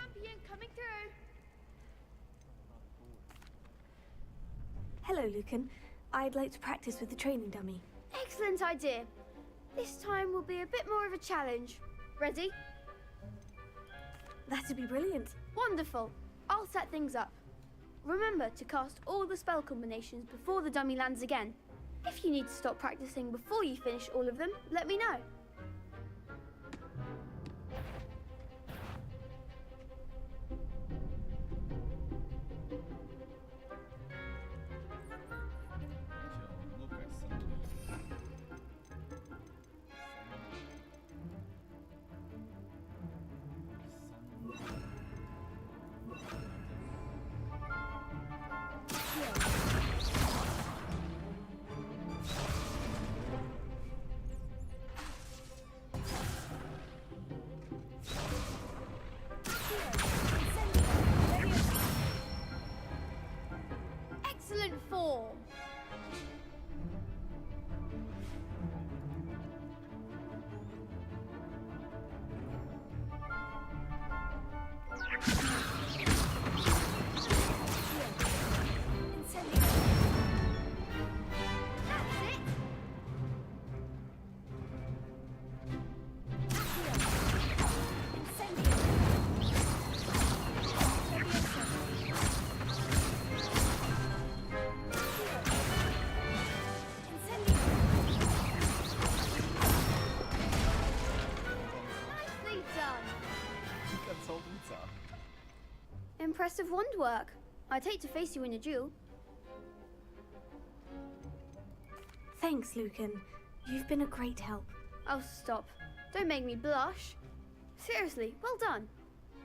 champion coming through. Hello, Lucan. I'd like to practice with the training dummy. Excellent idea. This time will be a bit more of a challenge. Ready? That'd be brilliant. Wonderful. I'll set things up. Remember to cast all the spell combinations before the dummy lands again. If you need to stop practicing before you finish all of them, let me know. Excellent form. Impressive wand work. I'd hate to face you in a duel. Thanks, Lucan. You've been a great help. Oh, stop. Don't make me blush. Seriously, well done.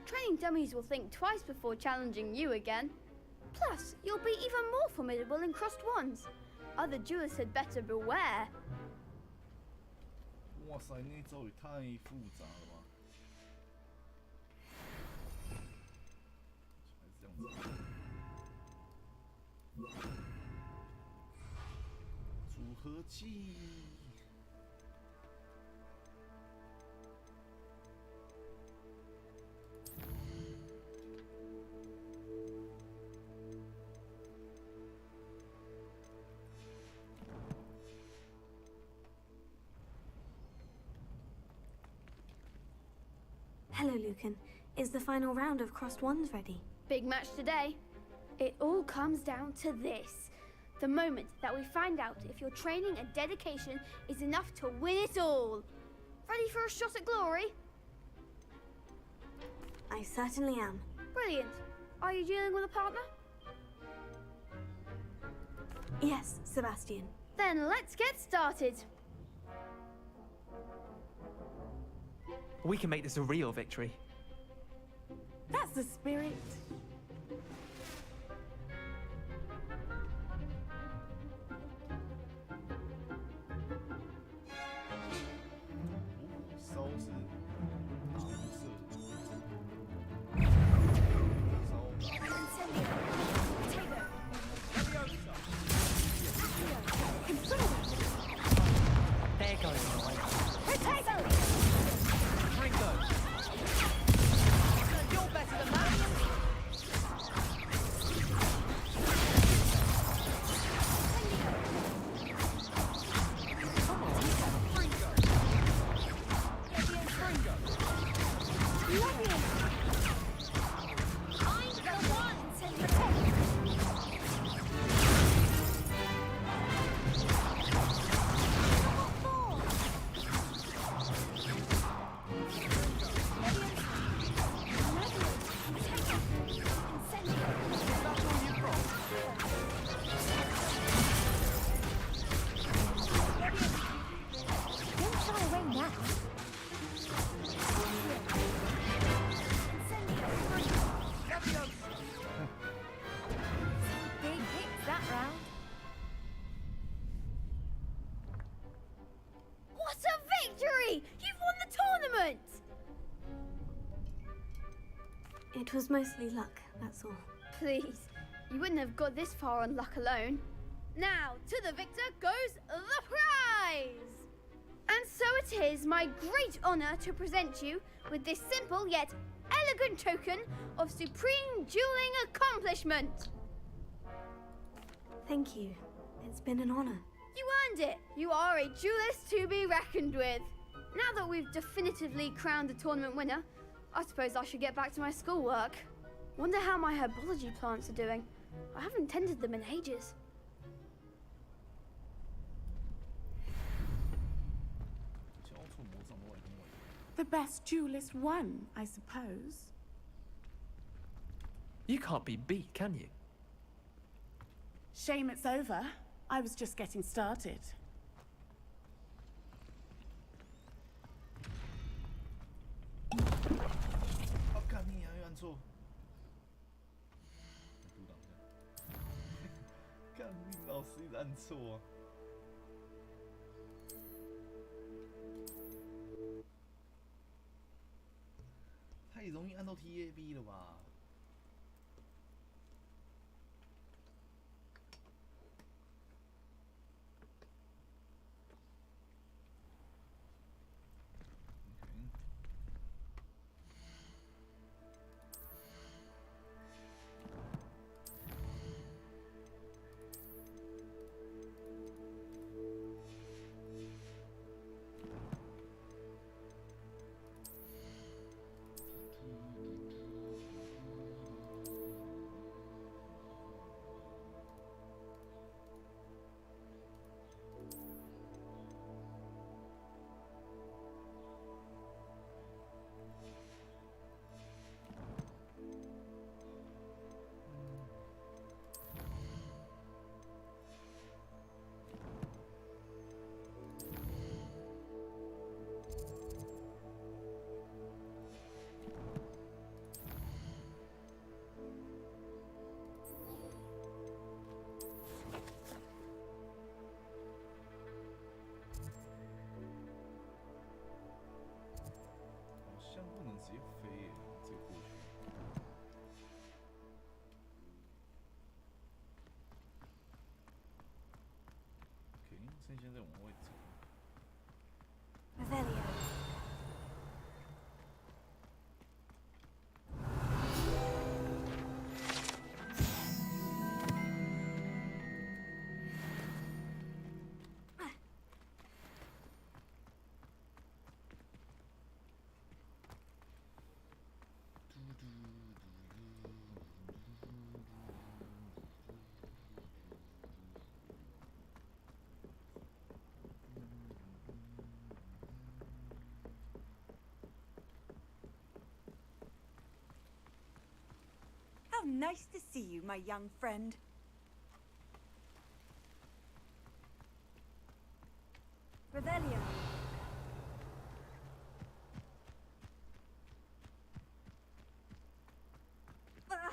Training dummies will think twice before challenging you again. Plus, you'll be even more formidable in crossed wands. Other duelists had better beware. 哇塞，那咒语太复杂了吧？还是这样子。组合技。Hello, Lucan. Is the final round of crossed wands ready? Big match today. It all comes down to this. The moment that we find out if your training and dedication is enough to win it all. Ready for a shot at glory? I certainly am. Brilliant. Are you dealing with a partner? Yes, Sebastian. Then let's get started. We can make this a real victory. That's the spirit. There goes the way. Potato! Ringo! You're better than that! Come on! Ringo! Ringo! I'm the one to Big hits that round. What a victory! You've won the tournament! It was mostly luck, that's all. Please, you wouldn't have got this far on luck alone. Now, to the victor goes the prize! And so it is my great honor to present you with this simple yet elegant token of supreme dueling accomplishment. Thank you. It's been an honor. You earned it. You are a duelist to be reckoned with. Now that we've definitively crowned the tournament winner, I suppose I should get back to my schoolwork. Wonder how my herbology plants are doing. I haven't tended them in ages. The best duelist won, I suppose. You can't be beat, can you? Shame it's over. I was just getting started. Oh, 干你啊！又按错。读档一下。干你老师一直按错啊！太容易按到 TAB 了吧？好像不能直接飞耶，直接过去。OK， 趁现在往外走。Revelio. How nice to see you, my young friend. Revelio. Ah,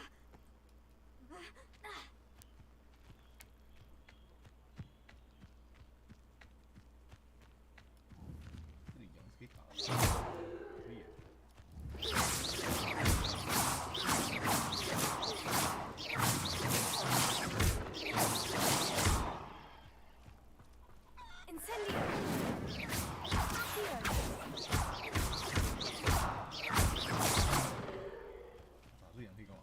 这里羊是可以打的，可以耶。Incendio. here. 打这羊可以干嘛？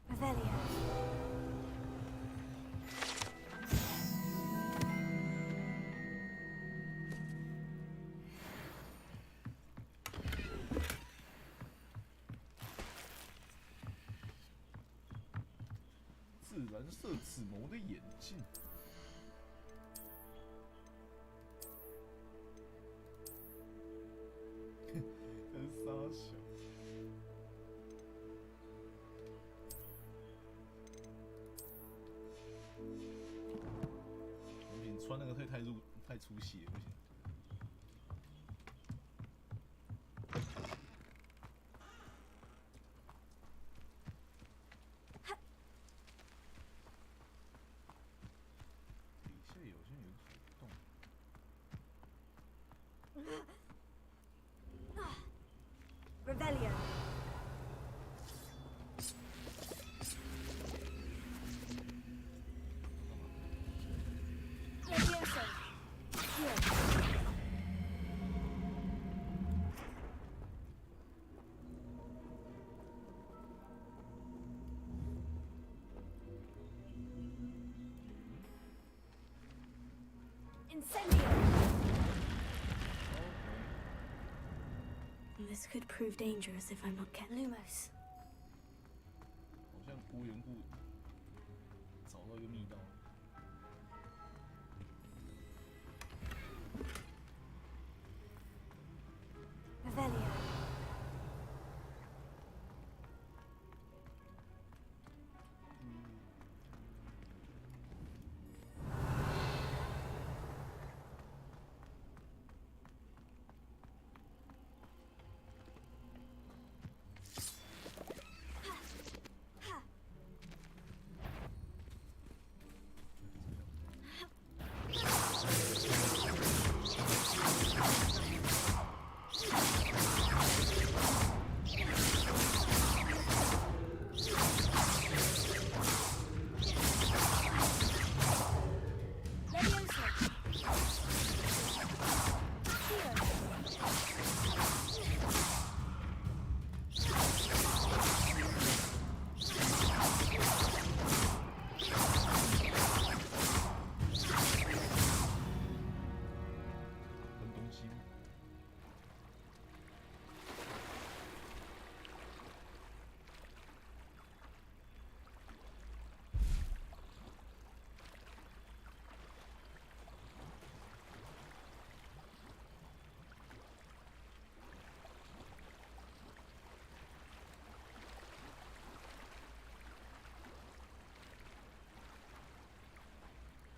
Revelio. “自然射此谋”的眼镜。这是傻小。不行，穿那个太粗细了，不行。底下好像有个海洞。This could prove dangerous if I'm not careful. Lumos. 好像无缘故找到一个密道。Revelio.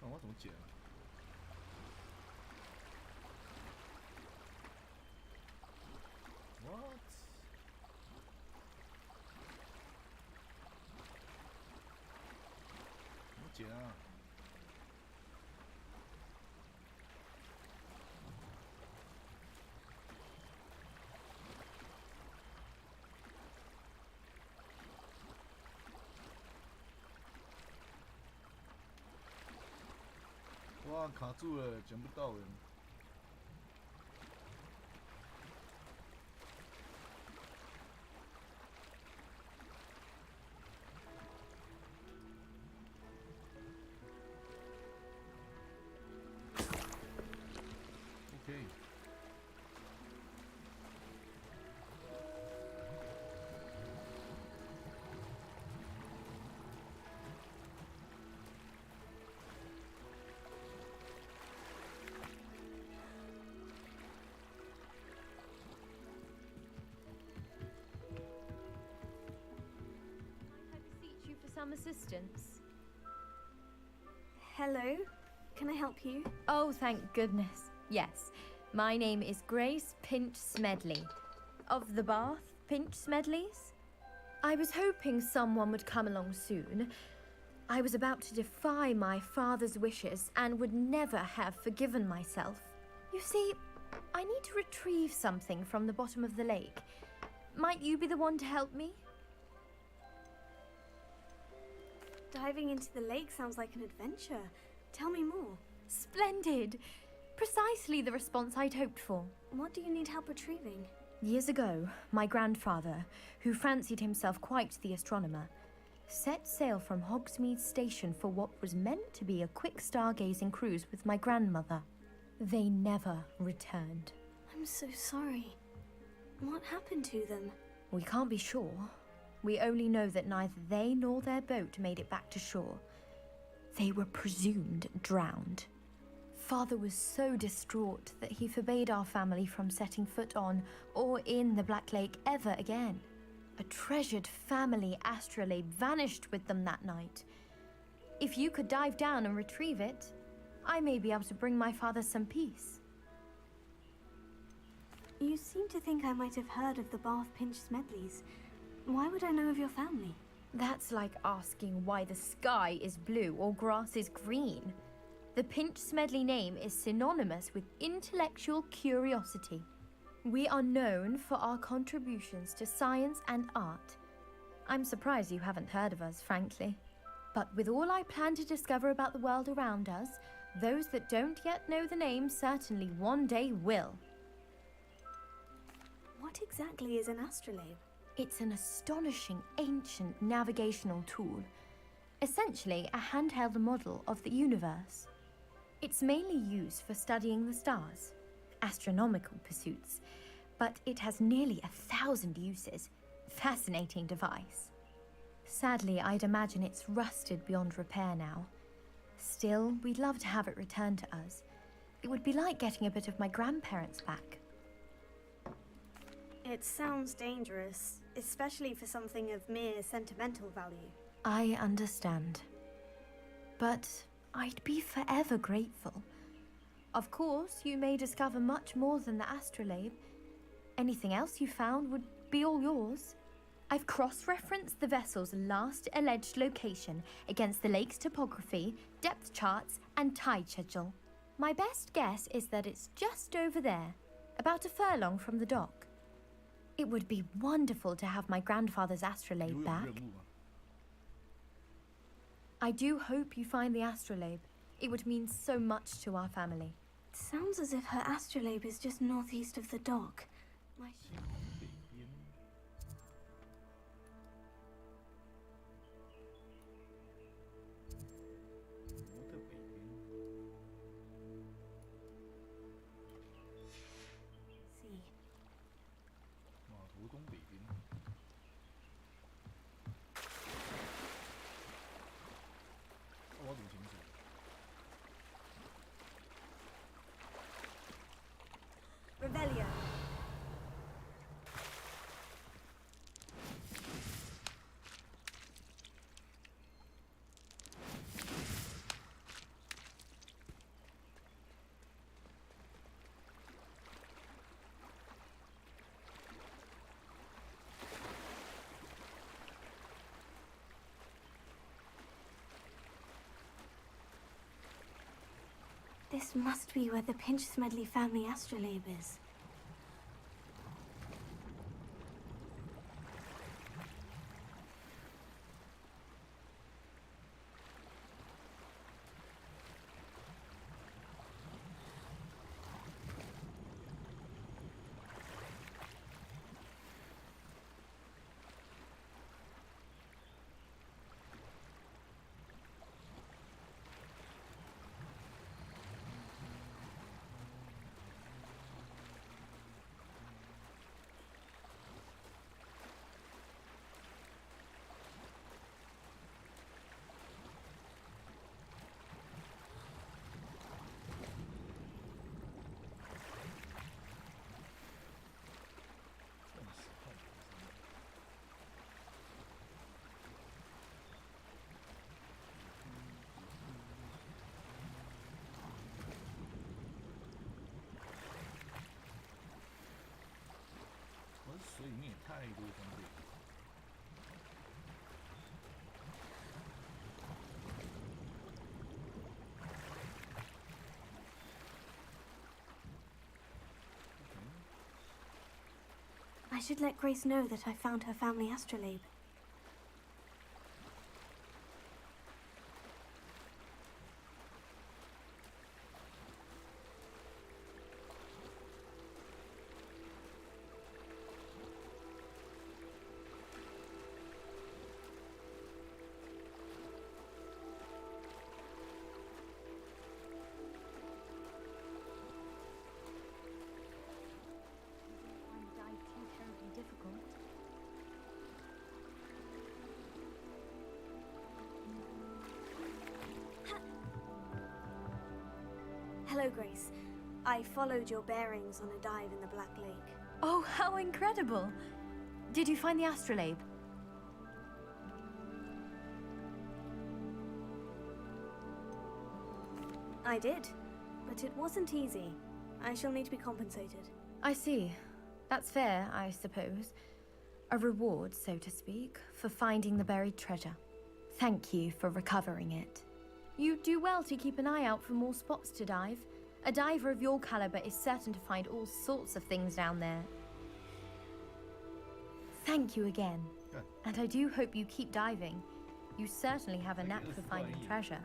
我怎么解啊？What？ 怎么解啊？哇，卡住了，捡不到了。OK。Some assistance. Hello. Can I help you? Oh, thank goodness. Yes. My name is Grace Pinch Smedley. Of the Bath Pinch Smedleys? I was hoping someone would come along soon. I was about to defy my father's wishes and would never have forgiven myself. You see, I need to retrieve something from the bottom of the lake. Might you be the one to help me? Diving into the lake sounds like an adventure. Tell me more. Splendid! Precisely the response I'd hoped for. What do you need help retrieving? Years ago, my grandfather, who fancied himself quite the astronomer, set sail from Hogsmeade Station for what was meant to be a quick stargazing cruise with my grandmother. They never returned. I'm so sorry. What happened to them? We can't be sure. We only know that neither they nor their boat made it back to shore. They were presumed drowned. Father was so distraught that he forbade our family from setting foot on or in the Black Lake ever again. A treasured family astrolabe vanished with them that night. If you could dive down and retrieve it, I may be able to bring my father some peace. You seem to think I might have heard of the Bath Pinch Smedleys. Why would I know of your family? That's like asking why the sky is blue or grass is green. The Pinch Smedley name is synonymous with intellectual curiosity. We are known for our contributions to science and art. I'm surprised you haven't heard of us, frankly. But with all I plan to discover about the world around us, those that don't yet know the name certainly one day will. What exactly is an astrolabe? It's an astonishing ancient navigational tool. Essentially, a handheld model of the universe. It's mainly used for studying the stars, astronomical pursuits, but it has nearly 1,000 uses. Fascinating device. Sadly, I'd imagine it's rusted beyond repair now. Still, we'd love to have it returned to us. It would be like getting a bit of my grandparents back. It sounds dangerous, especially for something of mere sentimental value. I understand. But I'd be forever grateful. Of course, you may discover much more than the astrolabe. Anything else you found would be all yours. I've cross-referenced the vessel's last alleged location against the lake's topography, depth charts, and tide schedule. My best guess is that it's just over there, about a furlong from the dock. It would be wonderful to have my grandfather's 有 astrolabe 有 back. 任务吗？ I do hope you find the astrolabe. It would mean so much to our family. Sounds as if her astrolabe is just northeast of the dock. My 星空北边。湖的北边。 see. 码头东北边。我怎么清楚？ Revelio. This must be where the Pinch-Smedley family astrolabe is.水里面也太多装备了。 I should let Grace know that I found her family astrolabe. Hello, Grace. I followed your bearings on a dive in the Black Lake. Oh, how incredible! Did you find the astrolabe? I did, but it wasn't easy. I shall need to be compensated. I see. That's fair, I suppose. A reward, so to speak, for finding the buried treasure. Thank you for recovering it. You do well to keep an eye out for more spots to dive. A diver of your caliber is certain to find all sorts of things down there. Thank you again. Yeah. And I do hope you keep diving. You certainly have a knack for finding treasure.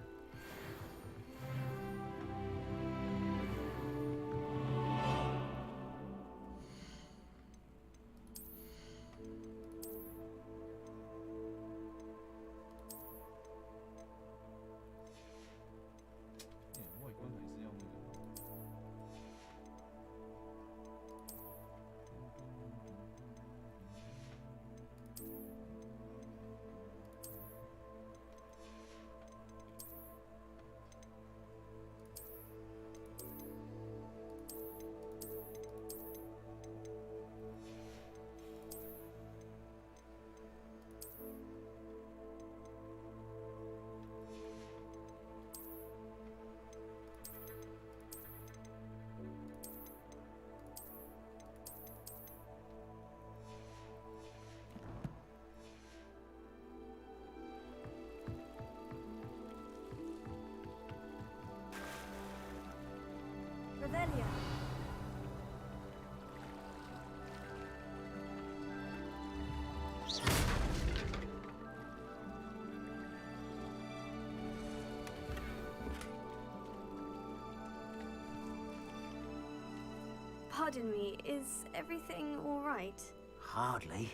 Pardon me, is everything all right? Hardly.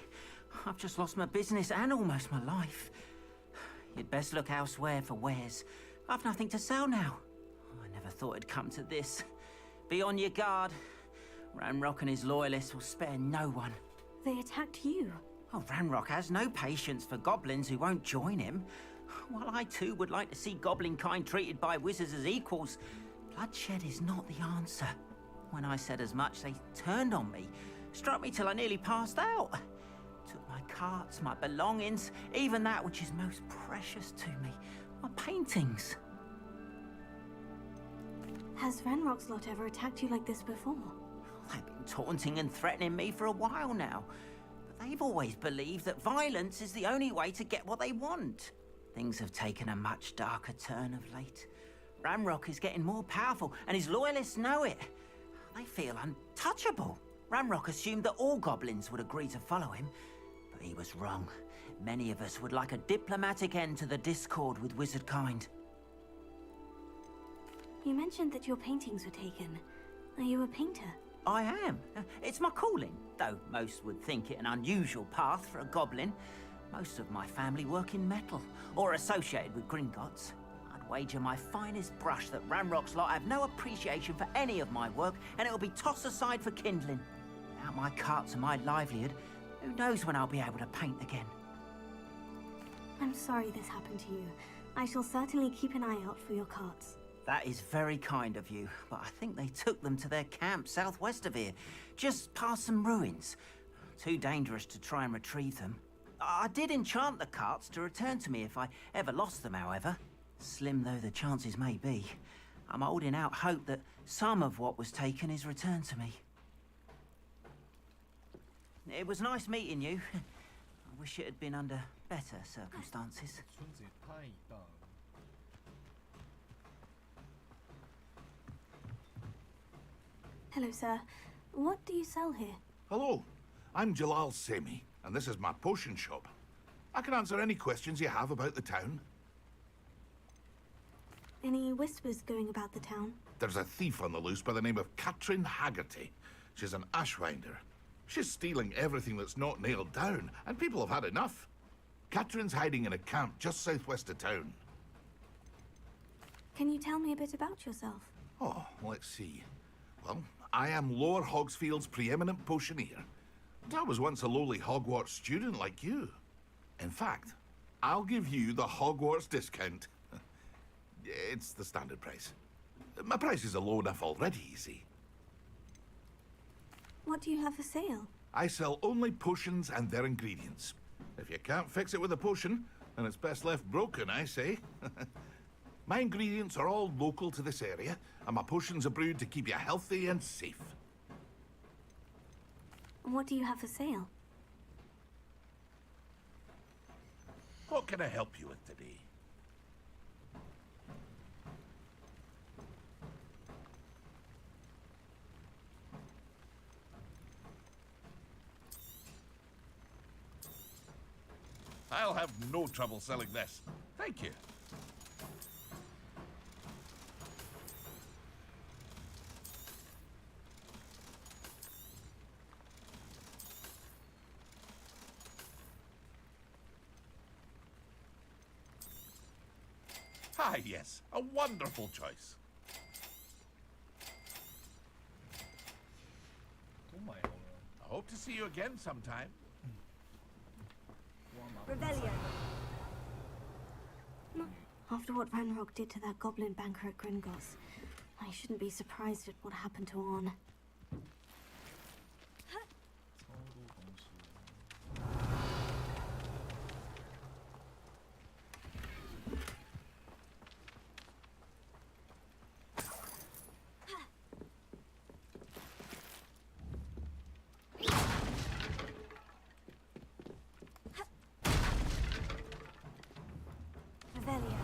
I've just lost my business and almost my life. You'd best look elsewhere for wares. I've nothing to sell now. I never thought it'd come to this. Be on your guard. Ranrock and his loyalists will spare no one. They attacked you. Oh, Ranrock has no patience for goblins who won't join him. While I too would like to see goblin kind treated by wizards as equals, bloodshed is not the answer. When I said as much, they turned on me, struck me till I nearly passed out. Took my carts, my belongings, even that which is most precious to me, my paintings. Has Ranrock's lot ever attacked you like this before? They've been taunting and threatening me for a while now. But they've always believed that violence is the only way to get what they want. Things have taken a much darker turn of late. Ranrock is getting more powerful, and his loyalists know it. They feel untouchable. Ranrock assumed that all goblins would agree to follow him, but he was wrong. Many of us would like a diplomatic end to the discord with wizard kind. You mentioned that your paintings were taken. Are you a painter? I am. It's my calling, though most would think it an unusual path for a goblin. Most of my family work in metal, or associated with Gringotts. I'd wager my finest brush that Ranrock's lot have no appreciation for any of my work, and it'll be tossed aside for kindling. Without my carts and my livelihood, who knows when I'll be able to paint again? I'm sorry this happened to you. I shall certainly keep an eye out for your carts. That is very kind of you, but I think they took them to their camp southwest of here, just past some ruins. Too dangerous to try and retrieve them. I did enchant the carts to return to me if I ever lost them, however. Slim though the chances may be, I'm holding out hope that some of what was taken is returned to me. It was nice meeting you. I wish it had been under better circumstances. 村子也太大了。 Hello, sir. What do you sell here? Hello, I'm Jalal Semi, and this is my potion shop. I can answer any questions you have about the town. Any whispers going about the town? There's a thief on the loose by the name of Katrin Haggerty. She's an ashwinder. She's stealing everything that's not nailed down, and people have had enough. Katrin's hiding in a camp just southwest of town. Can you tell me a bit about yourself? Oh, let's see. Well, I am Lower Hogsfield's preeminent potioneer. And I was once a lowly Hogwarts student like you. In fact, I'll give you the Hogwarts discount. It's the standard price. My prices are low enough already, you see. What do you have for sale? I sell only potions and their ingredients. If you can't fix it with a potion, then it's best left broken, I say. My ingredients are all local to this area, and my potions are brewed to keep you healthy and safe. What do you have for sale? What can I help you with today? I'll have no trouble selling this. Thank you. Ah, yes, a wonderful choice. 都买好了。 I hope to see you again sometime. Revelio. After what Ranrock did to that goblin banker at Gringotts, I shouldn't be surprised at what happened to Orn. 超多东西。 Revelio.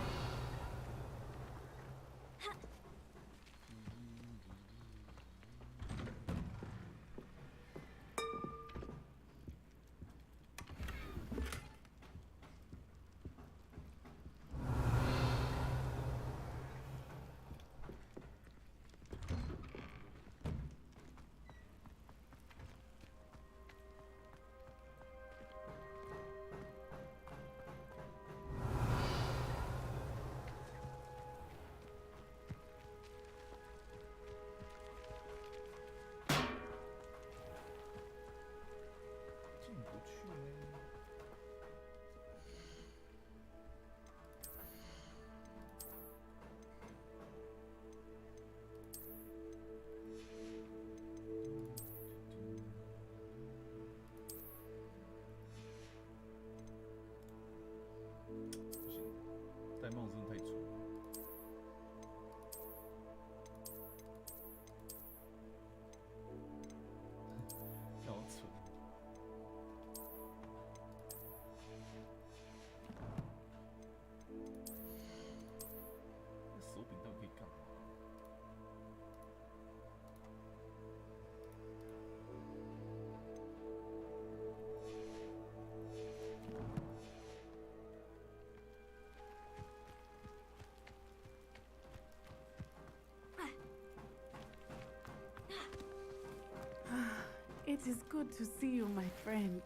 It is good to see you, my friend.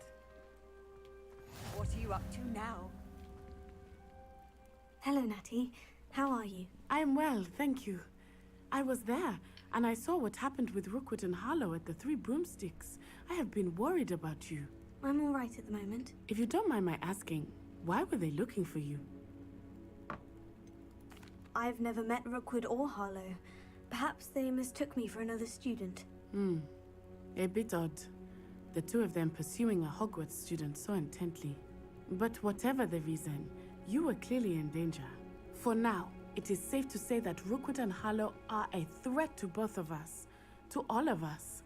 What are you up to now? Hello, Natty. How are you? I'm well, thank you. I was there, and I saw what happened with Rookwood and Harlow at the Three Broomsticks. I have been worried about you. I'm all right at the moment. If you don't mind my asking, why were they looking for you? I've never met Rookwood or Harlow. Perhaps they mistook me for another student. A bit odd. The two of them pursuing a Hogwarts student so intently. But whatever the reason, you were clearly in danger. For now, it is safe to say that Rookwood and Harlow are a threat to both of us. To all of us.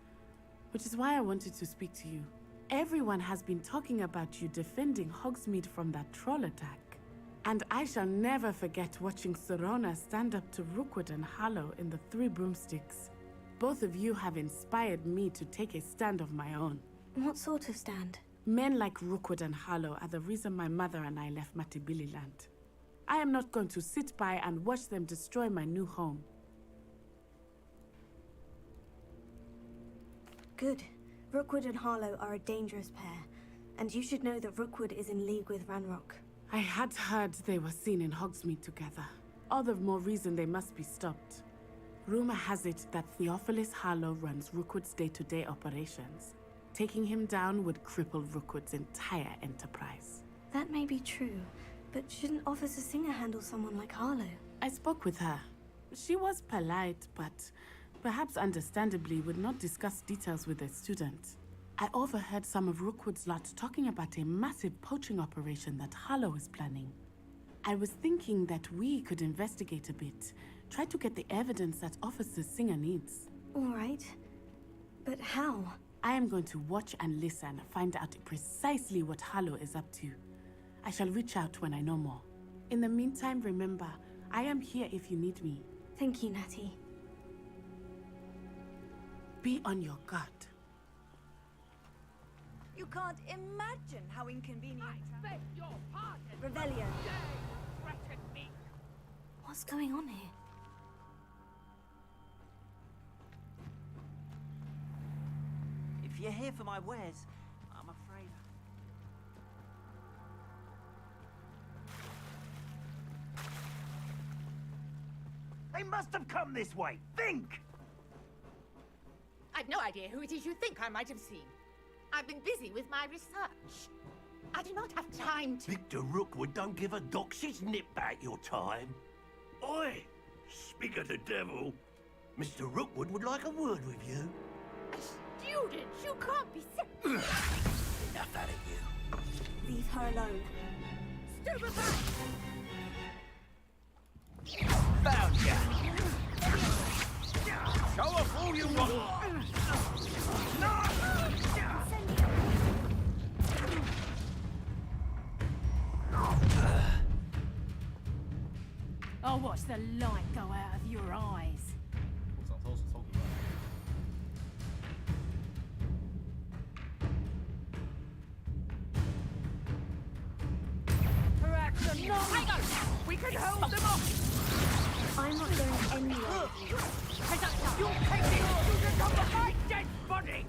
Which is why I wanted to speak to you. Everyone has been talking about you defending Hogsmeade from that troll attack. And I shall never forget watching Serona stand up to Rookwood and Harlow in the Three Broomsticks. Both of you have inspired me to take a stand of my own. What sort of stand? Men like Rookwood and Harlow are the reason my mother and I left Matabeleland. I am not going to sit by and watch them destroy my new home. Good. Rookwood and Harlow are a dangerous pair, and you should know that Rookwood is in league with Ranrock. I had heard they were seen in Hogsmeade together. All the more reason they must be stopped. Rumor has it that Theophilus Harlow runs Rookwood's day-to-day operations. Taking him down would cripple Rookwood's entire enterprise. That may be true, but shouldn't Officer Singer handle someone like Harlow? I spoke with her. She was polite, but perhaps understandably would not discuss details with a student. I overheard some of Rookwood's lot talking about a massive poaching operation that Harlow is planning. I was thinking that we could investigate a bit, try to get the evidence that Officer Singer needs. All right. But how? I am going to watch and listen, find out precisely what Harlow is up to. I shall reach out when I know more. In the meantime, remember, I am here if you need me. Thank you, Natty. Be on your guard. You can't imagine how inconvenient. I beg your pardon. Revelio. Threaten me. What's going on here? If you're here for my wares, I'm afraid. They must have come this way. Think! I've no idea who it is you think I might have seen. I've been busy with my research. I do not have time to... Victor Rookwood don't give a doxy's nip back your time. Oi! Speak of the devil. Mr. Rookwood would like a word with you. Students, you can't be sick. Enough out of you. Leave her alone. Stupid back! Found ya! Show off all you want! I'll watch the light go out of your eyes. 我长超超可爱。 Perhaps a no. We can hold them off. I'm not going anywhere. You'll take these children from my dead body.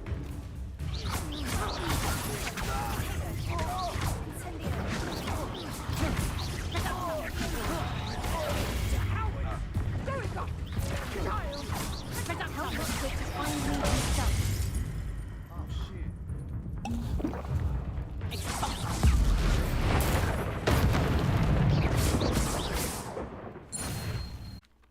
Oh shit.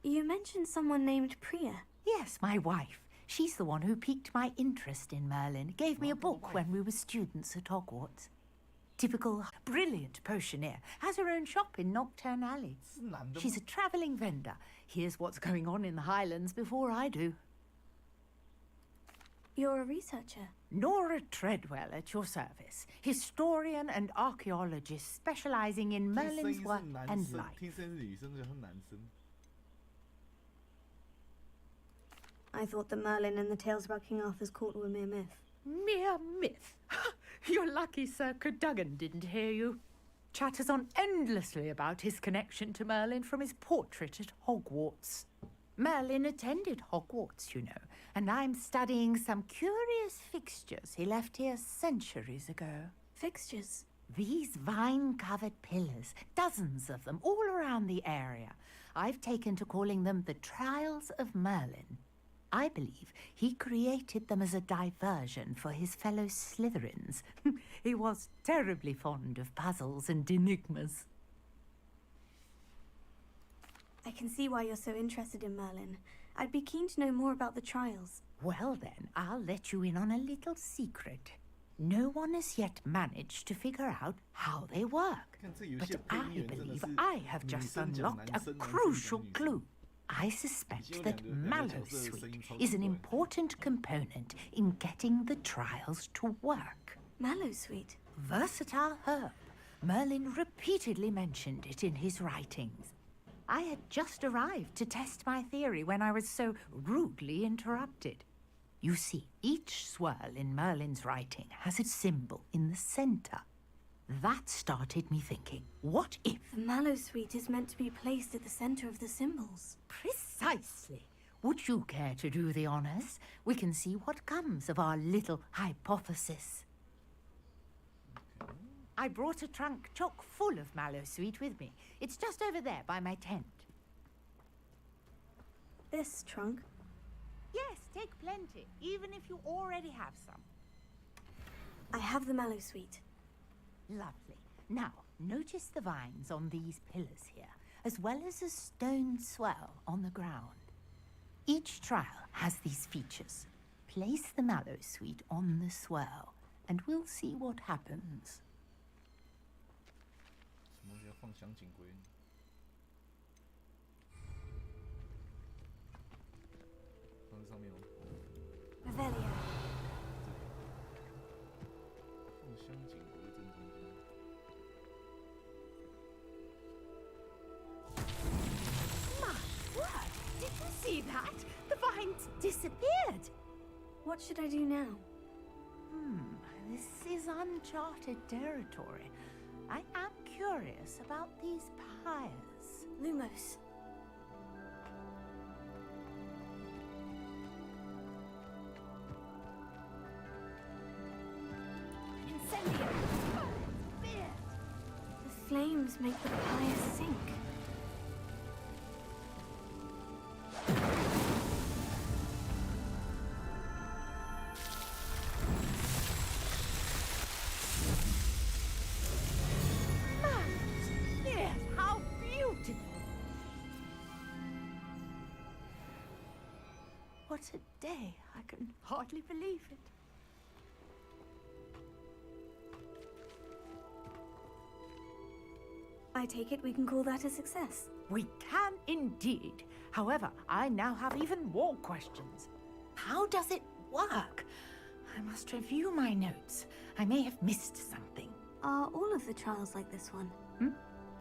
You mentioned someone named Priya. Yes, my wife. She's the one who piqued my interest in Merlin. Gave me a book when we were students at Hogwarts. Typical brilliant potioneer. Has her own shop in Nocturne Alley. She's a travelling vendor. Hears what's going on in the Highlands before I do. You're a researcher. Nora Treadwell at your service. Historian and archaeologist specialising in Merlin's work and life. 听声音是女生，就像男生。 I thought that Merlin and the tales about King Arthur's court were mere myth. Mere myth. You're lucky Sir Cadogan didn't hear you. Chatters on endlessly about his connection to Merlin from his portrait at Hogwarts. Merlin attended Hogwarts, you know, and I'm studying some curious fixtures he left here centuries ago. Fixtures? These vine-covered pillars, dozens of them, all around the area. I've taken to calling them the Trials of Merlin. I believe he created them as a diversion for his fellow Slytherins. He was terribly fond of puzzles and enigmas. I can see why you're so interested in Merlin. I'd be keen to know more about the trials. Well then, I'll let you in on a little secret. No one has yet managed to figure out how they work. But I believe I have just unlocked a crucial clue. I suspect that Mallowsweet is an important component in getting the trials to work. Mallowsweet? Versatile herb. Merlin repeatedly mentioned it in his writings. I had just arrived to test my theory when I was so rudely interrupted. You see, each swirl in Merlin's writing has a symbol in the center. That started me thinking, what if... The Mallowsweet is meant to be placed at the center of the symbols. Precisely. Would you care to do the honors? We can see what comes of our little hypothesis. Okay. I brought a trunk chock full of Mallowsweet with me. It's just over there by my tent. This trunk? Yes, take plenty, even if you already have some. I have the Mallowsweet. Lovely. Now, notice the vines on these pillars here, as well as a stone swell on the ground. Each trial has these features. Place the Mallowsweet on the swell, and we'll see what happens. 什么要放香锦龟？放在上面吗？ Revelio. 放香锦龟正中间。 My word! Did you see that? The vines disappeared! What should I do now? This is uncharted territory. I am curious about these pyres. Lumos. Incendio! Fierce! The flames make the pyre sink. Yes, how beautiful! What a day! I can hardly believe it. I take it we can call that a success. We can indeed. However, I now have even more questions. How does it work? I must review my notes. I may have missed something. Are all of the trials like this one?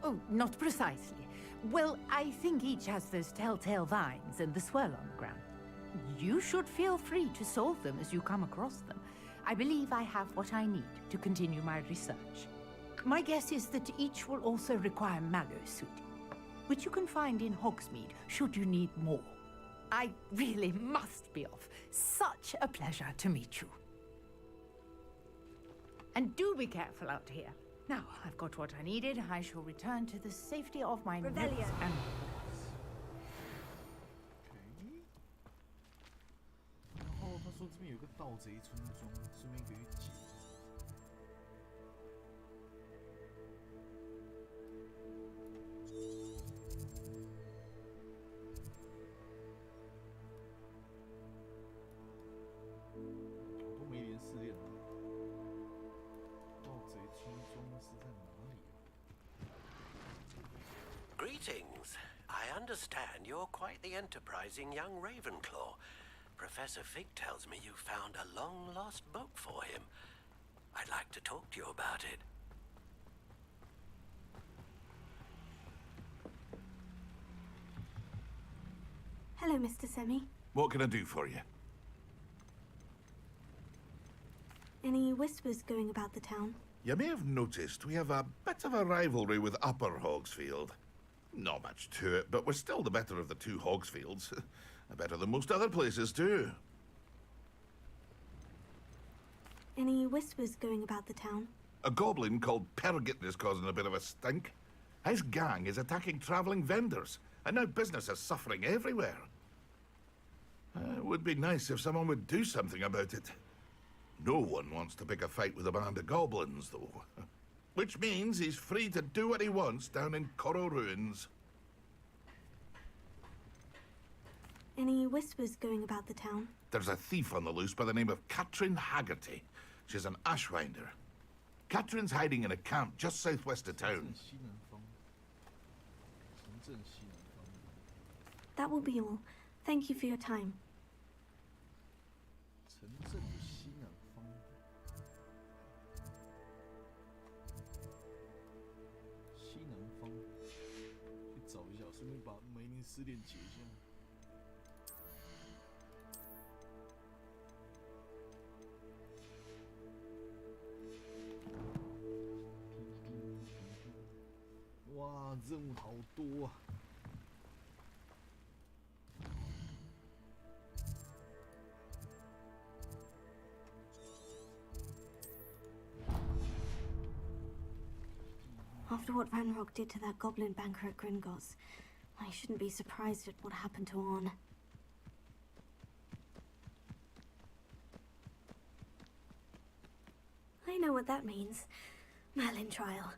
Oh, not precisely. Well, I think each has those telltale vines and the swirl on the ground. You should feel free to solve them as you come across them. I believe I have what I need to continue my research. My guess is that each will also require Mallowsweet, which you can find in Hogsmeade should you need more. I really must be off. Such a pleasure to meet you. And do be careful out here. Now, I've got what I needed. I shall return to the safety of my notes Revelio. and... OK。然后他说这边有个盗贼村庄，顺便可以解。我都没连试炼了。盗贼村庄是在哪里啊？ Greetings. I understand you're quite the enterprising young Ravenclaw. Professor Fig tells me you found a long-lost book for him. I'd like to talk to you about it. Hello, Mr. Semi. What can I do for you? Any whispers going about the town? You may have noticed we have a bit of a rivalry with Upper Hogsfield. Not much to it, but we're still the better of the two Hogsfields. Better than most other places, too. Any whispers going about the town? A goblin called Pergit is causing a bit of a stink. His gang is attacking traveling vendors, and now business is suffering everywhere. It would be nice if someone would do something about it. No one wants to pick a fight with a band of goblins, though. Which means he's free to do what he wants down in Coral Ruins. Any whispers going about the town? There's a thief on the loose by the name of Katrin Haggerty. She's an ashwinder. Katrin's hiding in a camp just southwest of town. That will be all. Thank you for your time. 城镇的西南方。西南方，去找一下，顺便把梅林斯点解一下。哇，任务好多啊！ After what Ranrock did to that goblin banker at Gringotts, I shouldn't be surprised at what happened to Arn. I know what that means. Merlin trial.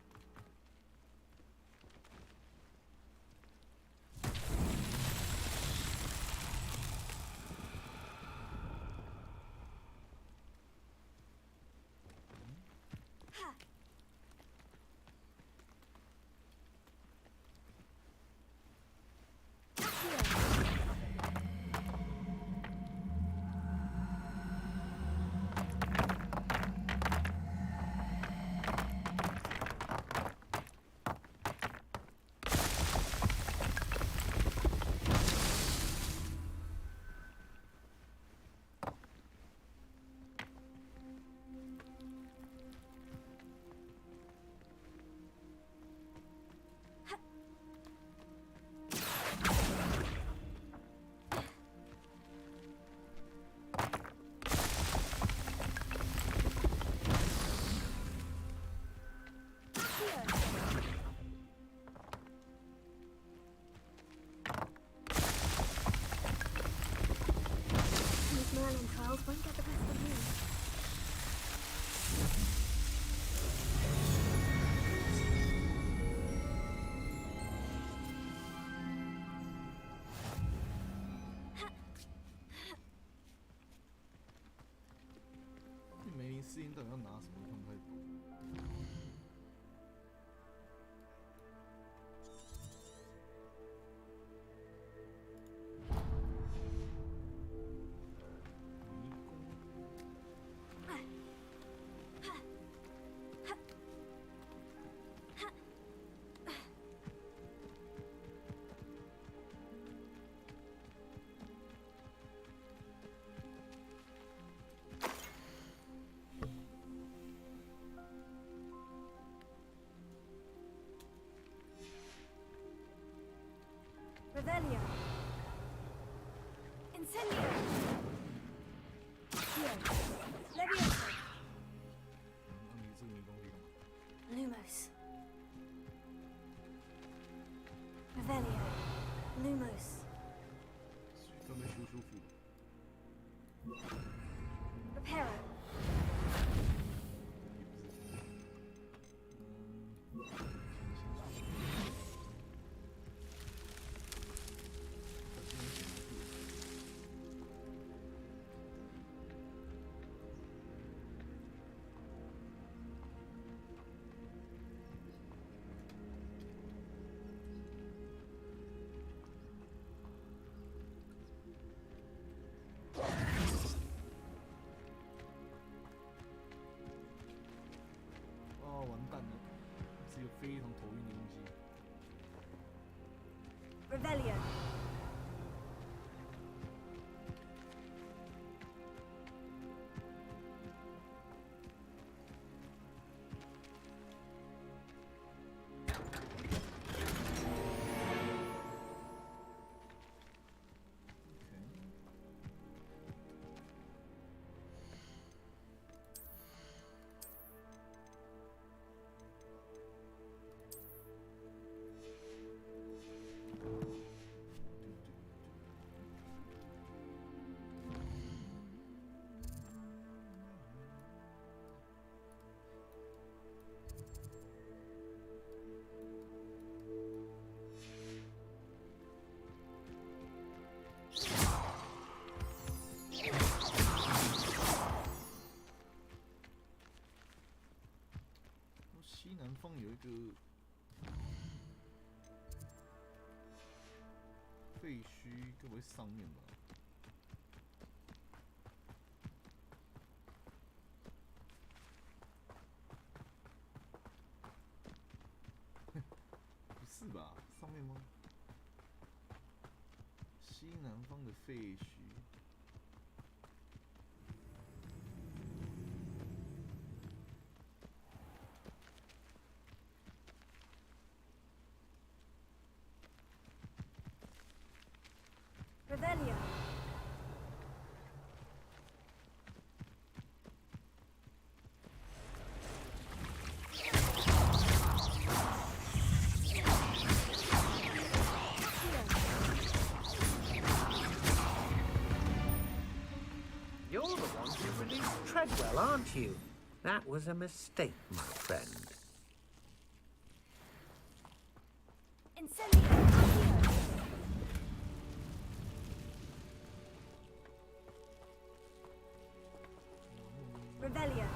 Merlin trials won't get the best of me. Merlin 梅林斯因到底要拿什么？看不太懂。 Revelio. Incendio. Here. Levioso. Lumos. Revelio. Lumos. Reparo. Revelio. 南方有一个废墟，该不会上面吧？不是吧？上面吗？西南方的废墟。Revelio. You're the one who released Treadwell, aren't you? That was a mistake, my friend. Incendio. Revelio.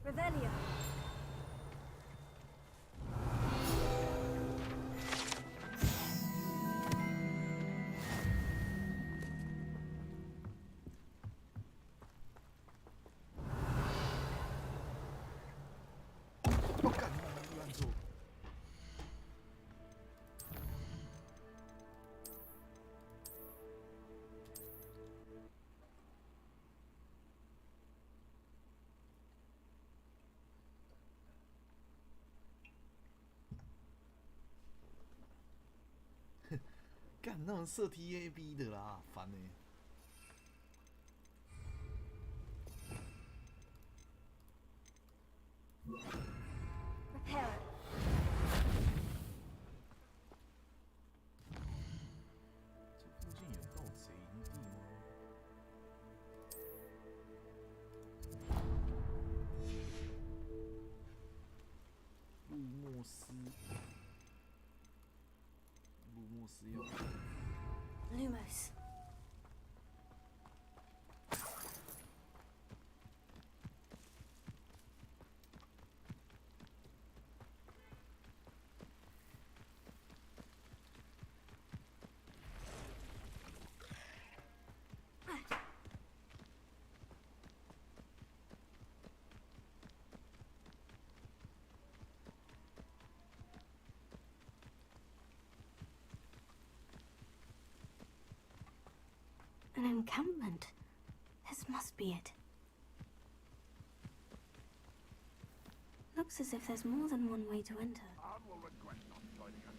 Revelio. 我干，乱做。干那种射 TAB 的啦，烦欸。Repair it. 这附近有盗贼营地吗？路莫斯，路莫斯要。 Lumos. An encampment. This must be it. Looks as if there's more than one way to enter. Arn will regret not joining us.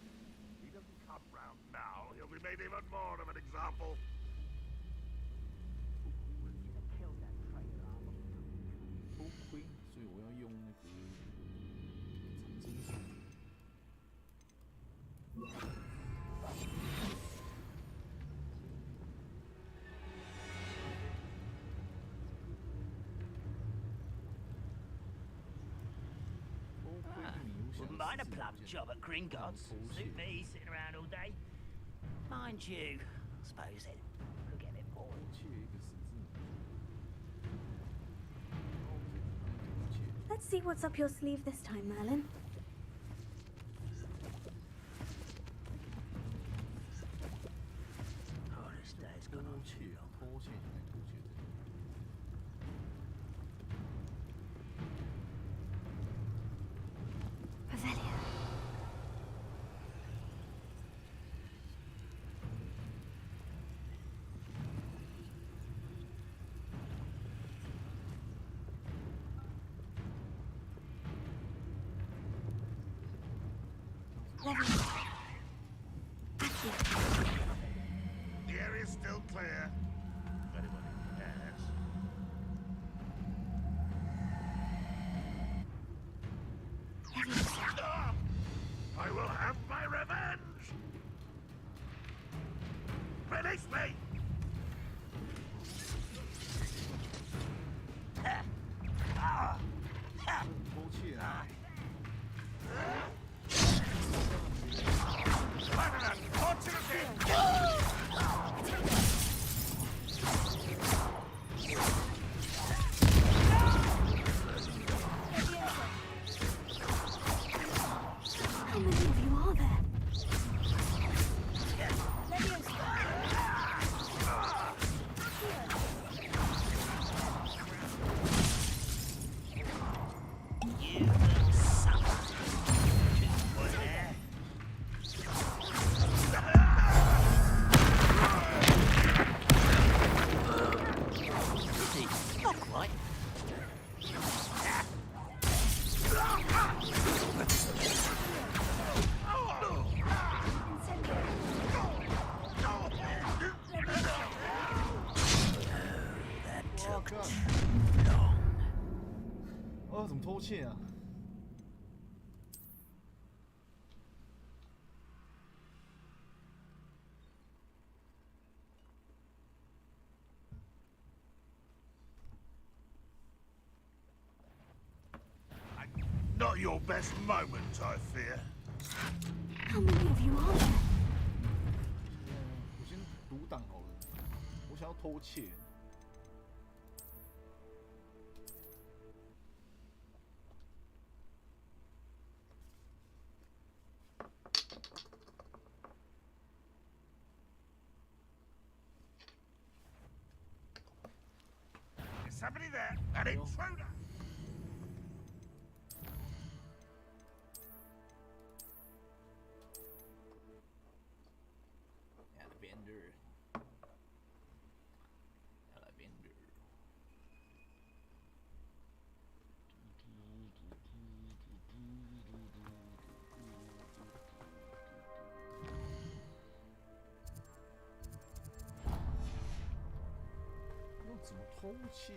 If he doesn't come round now, he'll be made even more of an example. 偷窥，所以我要用那个长针术。Wouldn't mind a plum job at Gringotts. Suit me, sitting around all day. Mind you, I suppose it could get a bit boring. 切一个十字。 Let's see what's up your sleeve this time, Merlin. Oh, this day's gone on too long. 偷窃，现在偷窃。 Revelio. Revelio. Accio. The area's still clear. If anyone cares. Punish me! 偷窃啊！ How many of you are there? Not quite. That took too long. 怎么偷窃啊？ Not your best moment, I fear. How many of you are there? 我先读档好了，我想要偷窃。 Is somebody there? An intruder! Lavender. Lavender. 要怎么偷窃？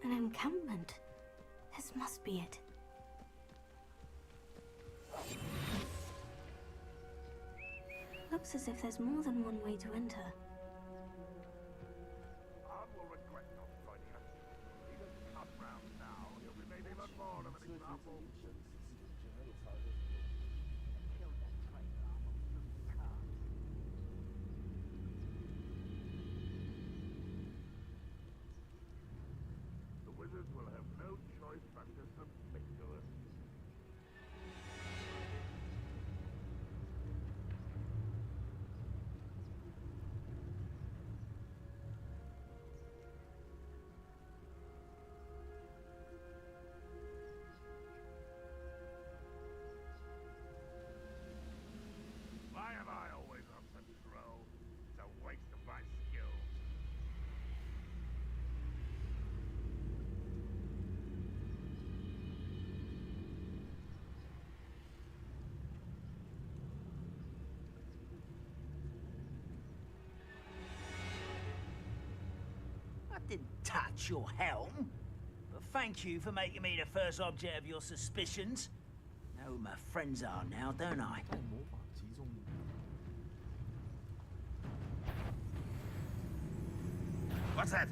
An encampment. This must be it. Looks as if there's more than one way to enter. I will regret not finding us. He doesn't come round now. He'll be made even more of an example. The wizards will have no choice but to submit to us. Why am I always on such a roll? It's a waste of my skills. I didn't touch your helm. But thank you for making me the first object of your suspicions. Know who my friends are now, don't I? 带魔法击中。 What's that?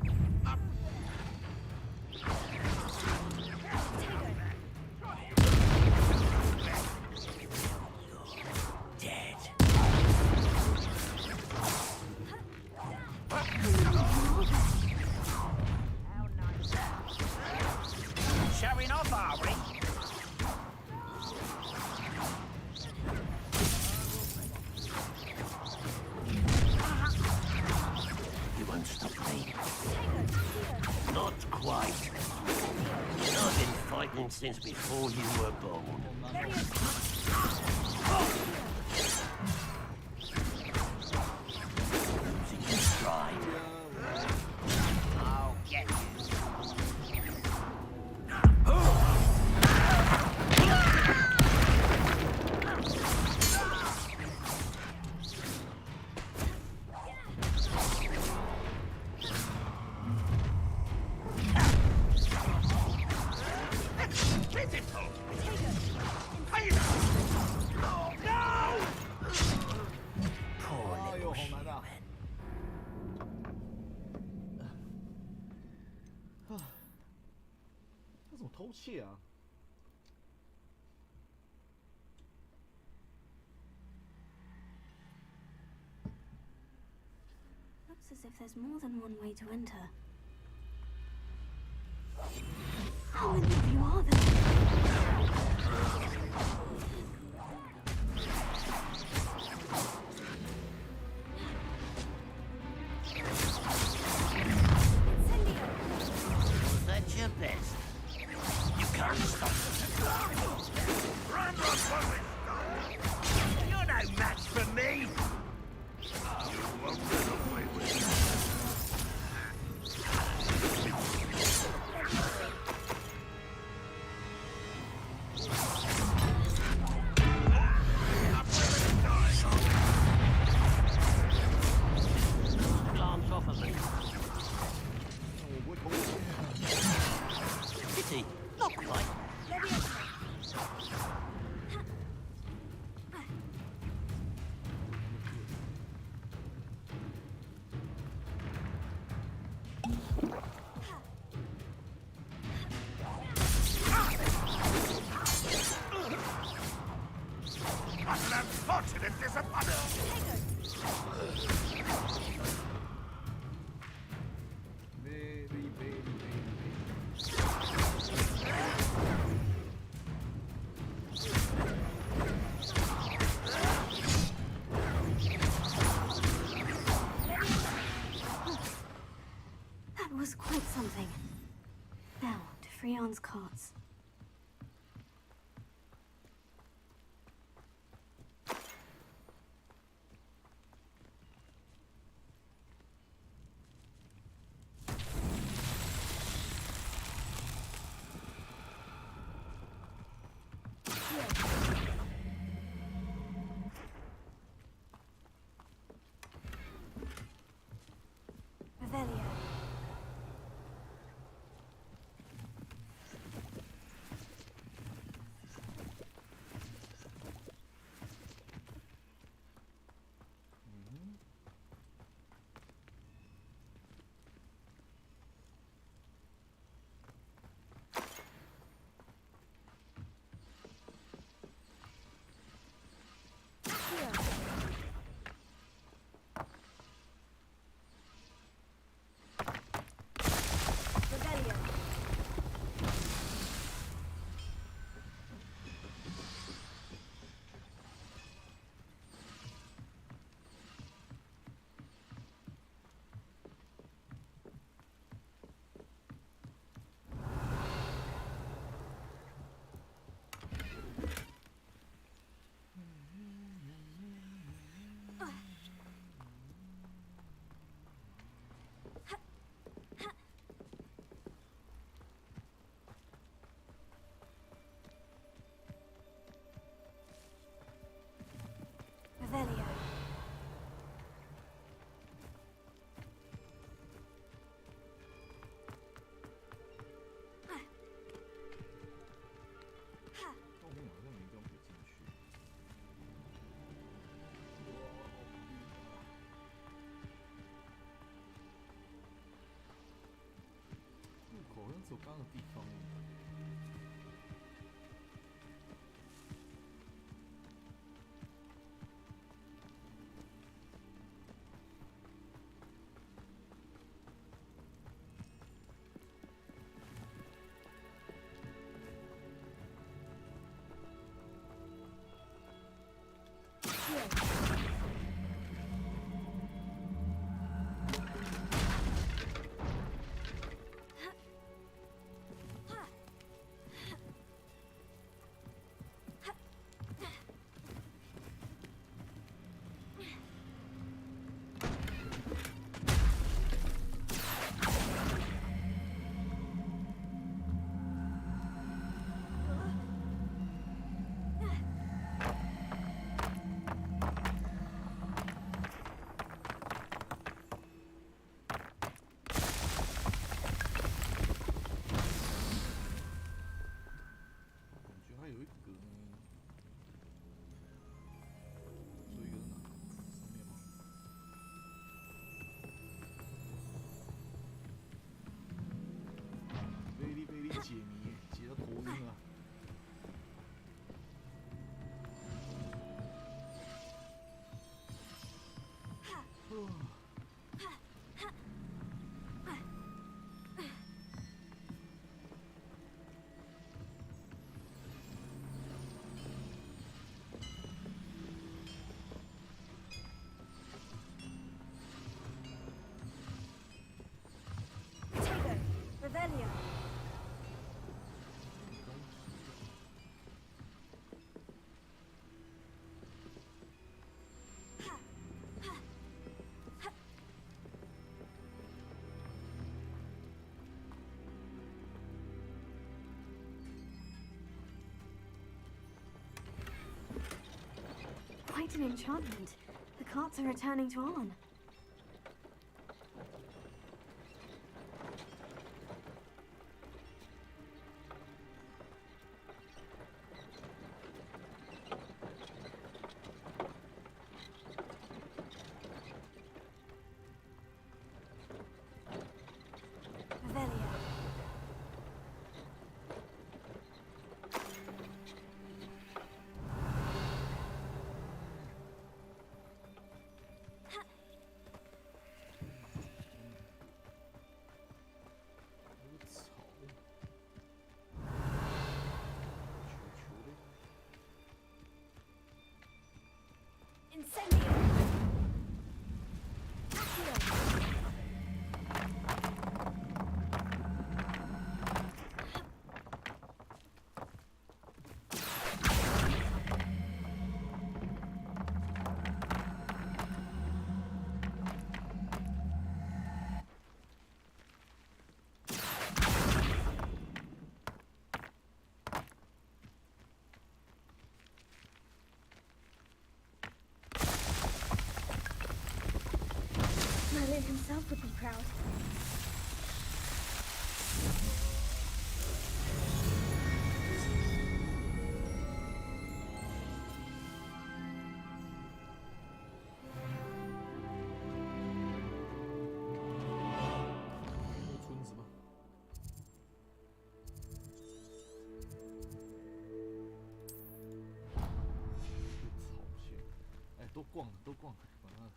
Dead. Showing off, are we? You won't stop me. Not quite. I've been fighting since before you were born. Losing your stride. I'll get 偷窃啊！ Looks as if there's more than one way to enter. How many of you are there? Was that your best? You can't stop us. Run, you're no match for me! You won't get away with it. Arms off of me. Pity. Not quite. What an unfortunate disappointment! That was quite something. Now, to Freon's carts. Revelio. Revelio. worked an enchantment. The carts are returning to Arn. Merlin himself would be proud. Eh, 都逛了，都逛了，把它。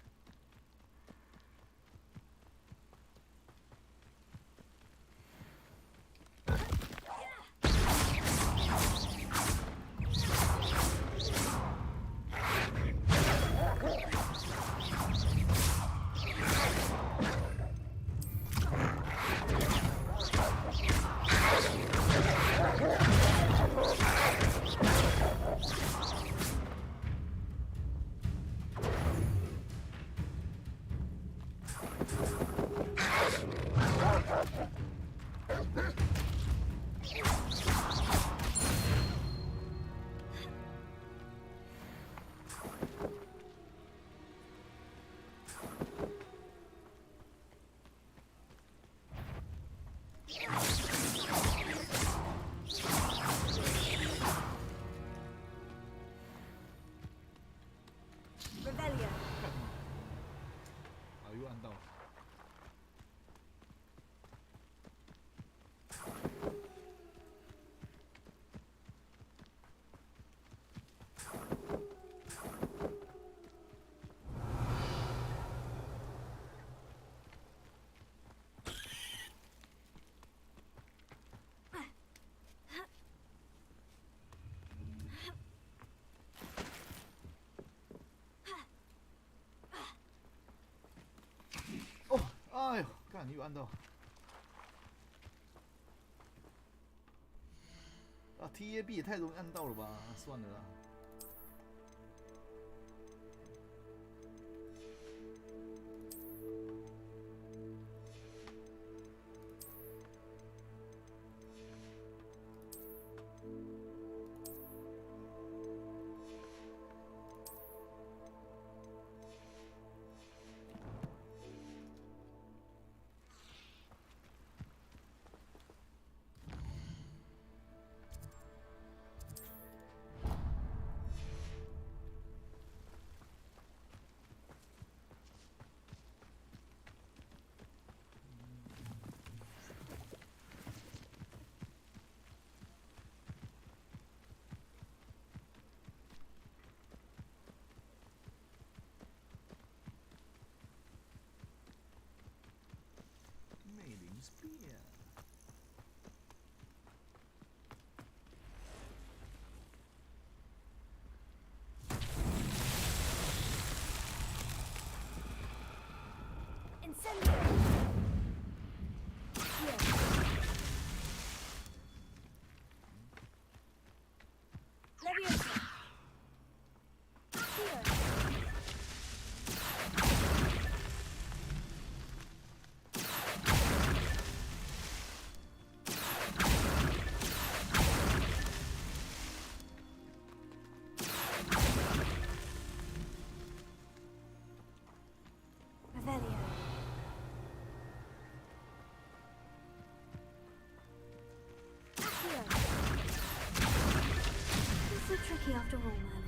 又按到了。哎呦，干又按到啊 ！TAB 也太容易按到了吧？算了啦。after all, Merlin.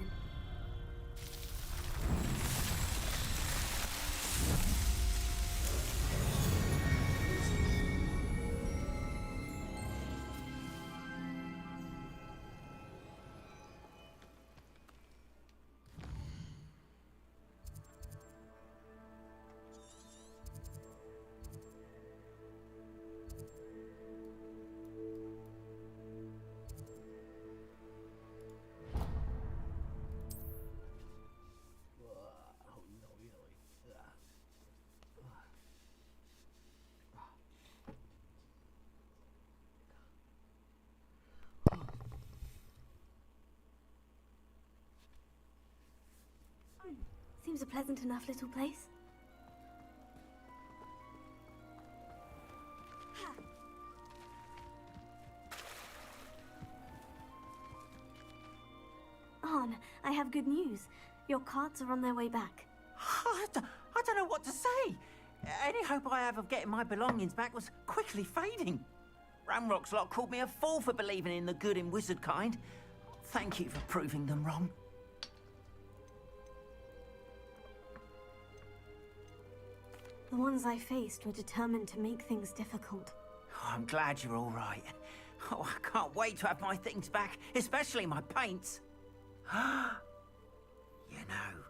Seems a pleasant enough little place. Arn, I have good news. Your carts are on their way back. I don't know what to say. Any hope I have of getting my belongings back was quickly fading. Ramrock's lot called me a fool for believing in the good in wizard kind. Thank you for proving them wrong. The ones I faced were determined to make things difficult. Oh, I'm glad you're all right. Oh, I can't wait to have my things back, especially my paints. You know,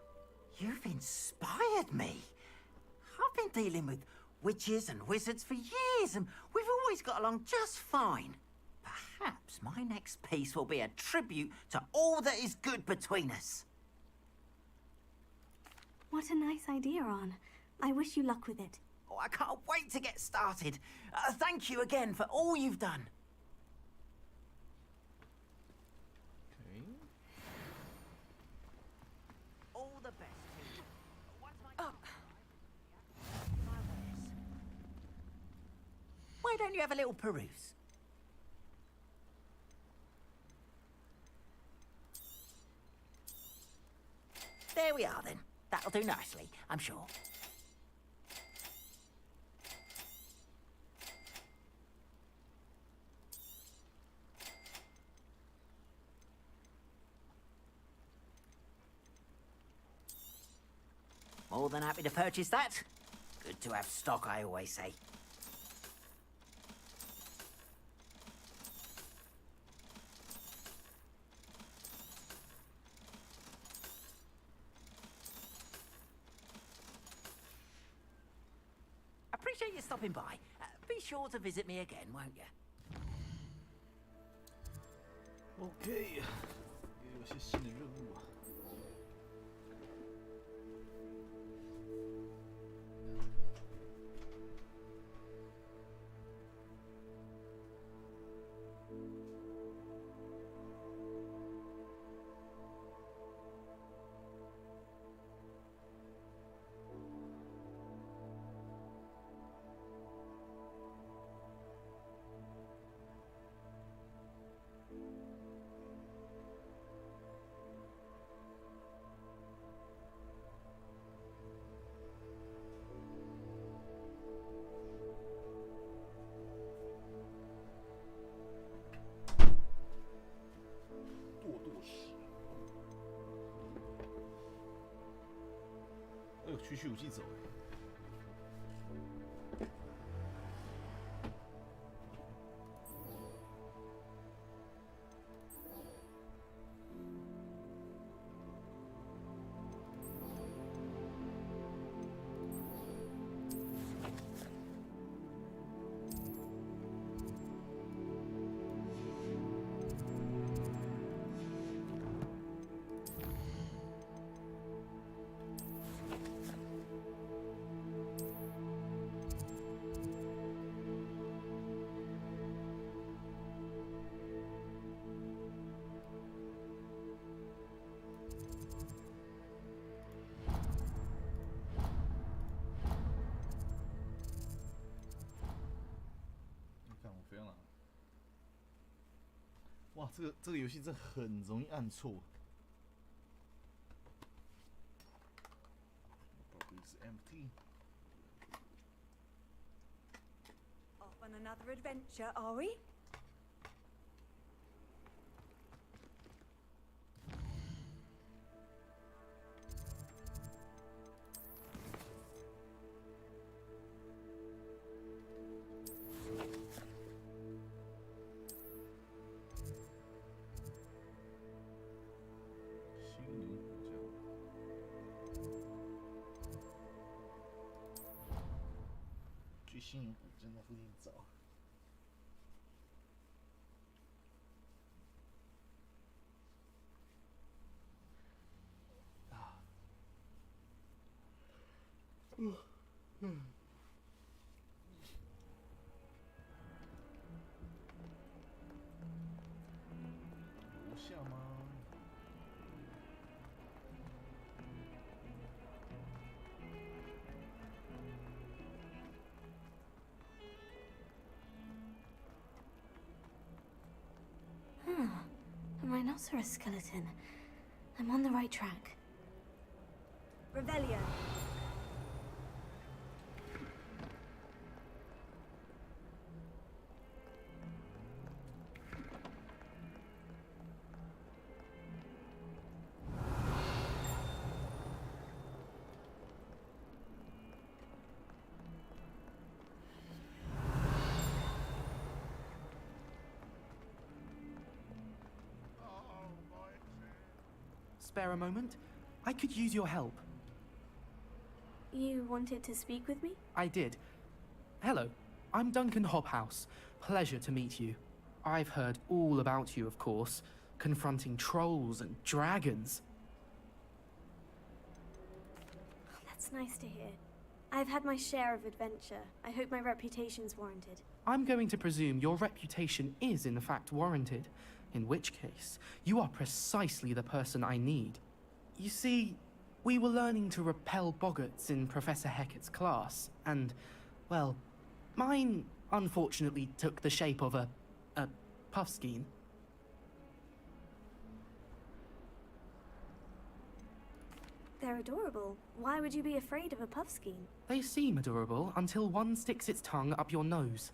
you've inspired me. I've been dealing with witches and wizards for years, and we've always got along just fine. Perhaps my next piece will be a tribute to all that is good between us. What a nice idea, Arn. I wish you luck with it. Oh, I can't wait to get started. Thank you again for all you've done. Okay. All the best to you. Why don't you have a little peruse? There we are then. That'll do nicely, I'm sure. More than happy to purchase that. Good to have stock, I always say. Appreciate you stopping by. Be sure to visit me again, won't you? OK，也有些新的任务啊。哎呦，区区武器走哎。飞上来了！哇，这个游戏真的很容易按错。Property is empty. Off on another adventure, are we? 星云谷就在附近找。啊，楼下吗？A rhinoceros skeleton. I'm on the right track. Revelio. Spare a moment? I could use your help. You wanted to speak with me? I did. Hello, I'm Duncan Hobhouse. Pleasure to meet you. I've heard all about you, of course, confronting trolls and dragons. That's nice to hear. I've had my share of adventure. I hope my reputation's warranted. I'm going to presume your reputation is in fact warranted, in which case, you are precisely the person I need. You see, we were learning to repel boggarts in Professor Hecat's class, and, well, mine unfortunately took the shape of a puffskein. They're adorable. Why would you be afraid of a puffskein? They seem adorable until one sticks its tongue up your nose.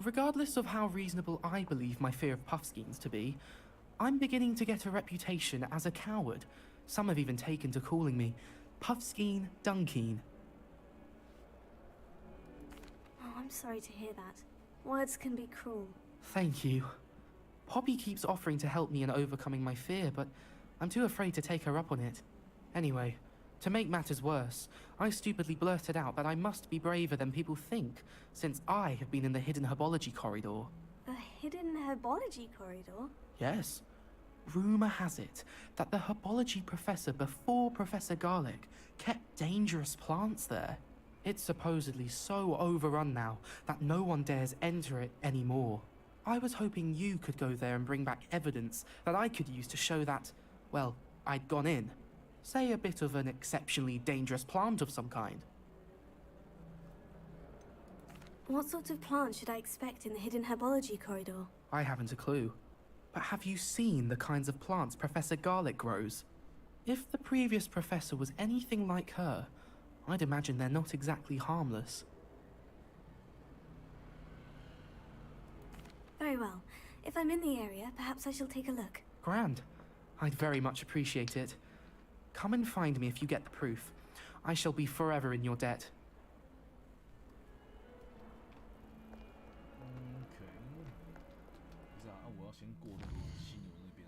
Regardless of how reasonable I believe my fear of puffskeins to be, I'm beginning to get a reputation as a coward. Some have even taken to calling me Puffskein Dunkeen. Oh, I'm sorry to hear that. Words can be cruel. Thank you. Poppy keeps offering to help me in overcoming my fear, but I'm too afraid to take her up on it. Anyway, to make matters worse, I stupidly blurted out that I must be braver than people think, since I have been in the hidden herbology corridor. A hidden herbology corridor? Yes. Rumour has it that the herbology professor before Professor Garlic kept dangerous plants there. It's supposedly so overrun now that no one dares enter it anymore. I was hoping you could go there and bring back evidence that I could use to show that, well, I'd gone in. Say a bit of an exceptionally dangerous plant of some kind. What sort of plant should I expect in the hidden herbology corridor? I haven't a clue. But have you seen the kinds of plants Professor Garlic grows? If the previous professor was anything like her, I'd imagine they're not exactly harmless. Very well. If I'm in the area, perhaps I shall take a look. Grand. I'd very much appreciate it. Come and find me if you get the proof. I shall be forever in your debt. OK，不是啊，我要先过那个犀牛那边。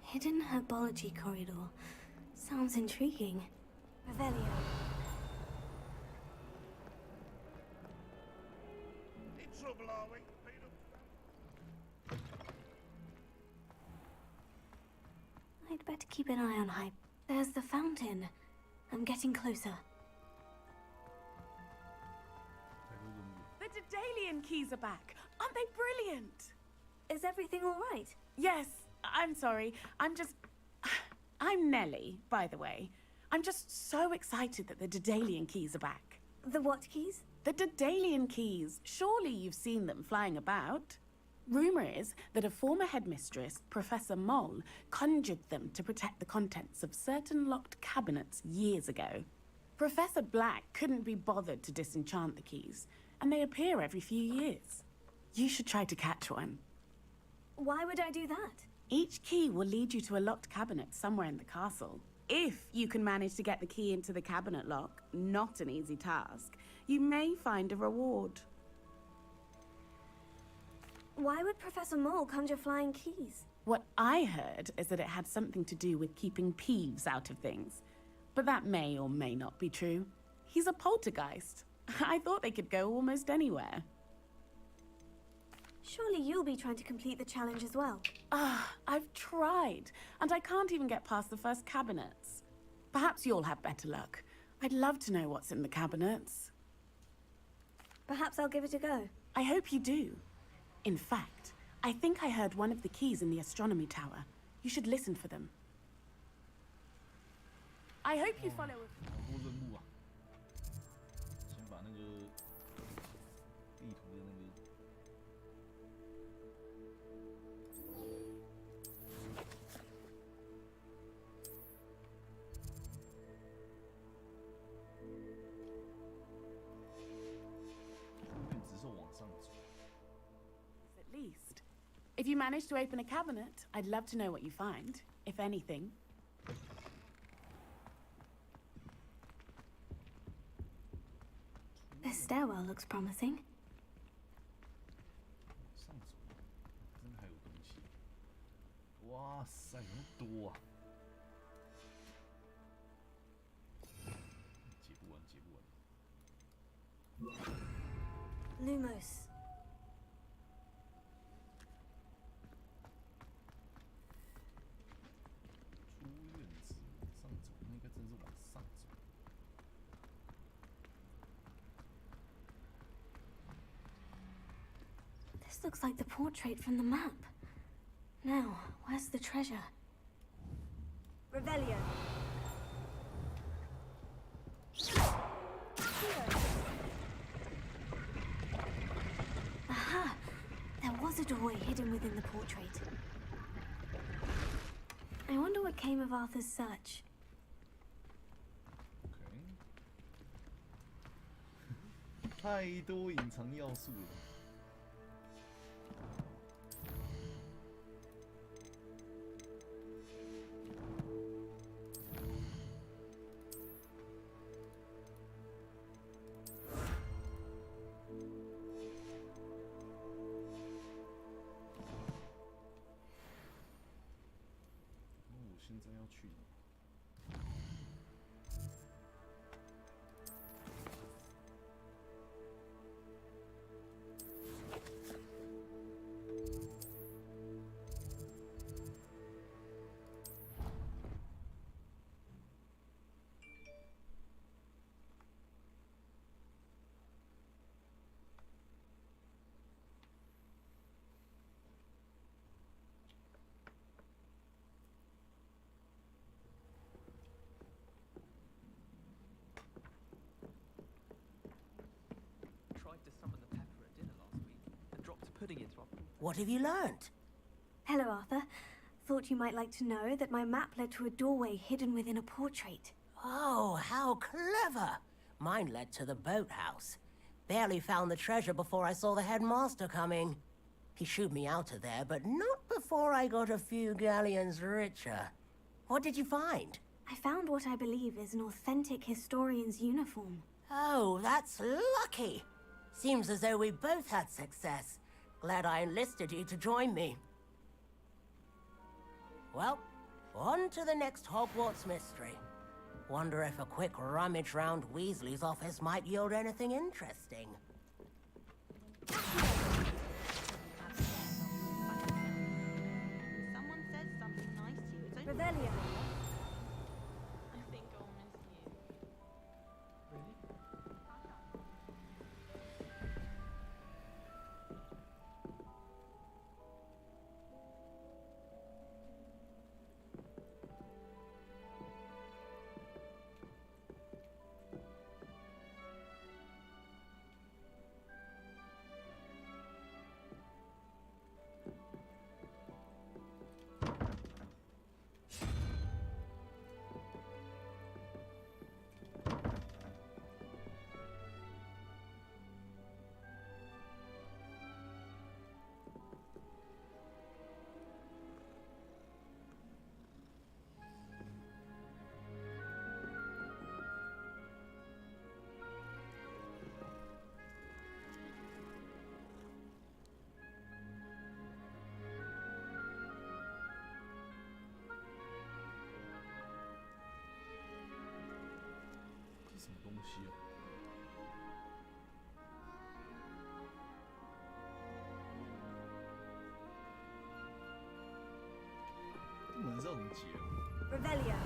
Hidden herbology corridor. Sounds intriguing. Revelio. In trouble, are we? I'd better keep an eye on Hype. There's the fountain. I'm getting closer. The Daedalian keys are back. Aren't they brilliant? Is everything all right? Yes, I'm sorry. I'm Nellie, by the way. I'm just so excited that the Daedalian keys are back. The what keys? The Daedalian keys. Surely you've seen them flying about. Rumour is that a former headmistress, Professor Moll, conjured them to protect the contents of certain locked cabinets years ago. Professor Black couldn't be bothered to disenchant the keys, and they appear every few years. You should try to catch one. Why would I do that? Each key will lead you to a locked cabinet somewhere in the castle. If you can manage to get the key into the cabinet lock, not an easy task, you may find a reward. Why would Professor Mole conjure flying keys? What I heard is that it had something to do with keeping Peeves out of things. But that may or may not be true. He's a poltergeist. I thought they could go almost anywhere. Surely you'll be trying to complete the challenge as well. I've tried, and I can't even get past the first cabinets. Perhaps you'll have better luck. I'd love to know what's in the cabinets. Perhaps I'll give it a go. I hope you do. In fact, I think I heard one of the keys in the astronomy tower. You should listen for them. I hope you follow. 好多任务啊！先把那个地图的那个。只是往上走。At least. If you manage to open a cabinet, I'd love to know what you find, if anything. The stairwell looks promising. 上走，真的还有东西。哇塞，有那么多啊！解不完，解不完。Lumos. 出院子往上走，那应该真是往上走。This looks like the portrait from the map. Now, where's the treasure? Revelio. Aha! There was a doorway hidden within the portrait. I wonder what came of Arthur's search. OK 太多隐藏要素了。现在要去哪？What have you learned? Hello, Arthur. Thought you might like to know that my map led to a doorway hidden within a portrait. Oh, how clever! Mine led to the boathouse. Barely found the treasure before I saw the headmaster coming. He shooed me out of there, but not before I got a few galleons richer. What did you find? I found what I believe is an authentic historian's uniform. Oh, that's lucky. Seems as though we both had success. Glad I enlisted you to join me. Well, on to the next Hogwarts mystery. Wonder if a quick rummage round Weasley's office might yield anything interesting. Someone says something nice to you. It's only Revelio. I think I'll miss you. 西啊？门是要怎么解啊？ Revelio.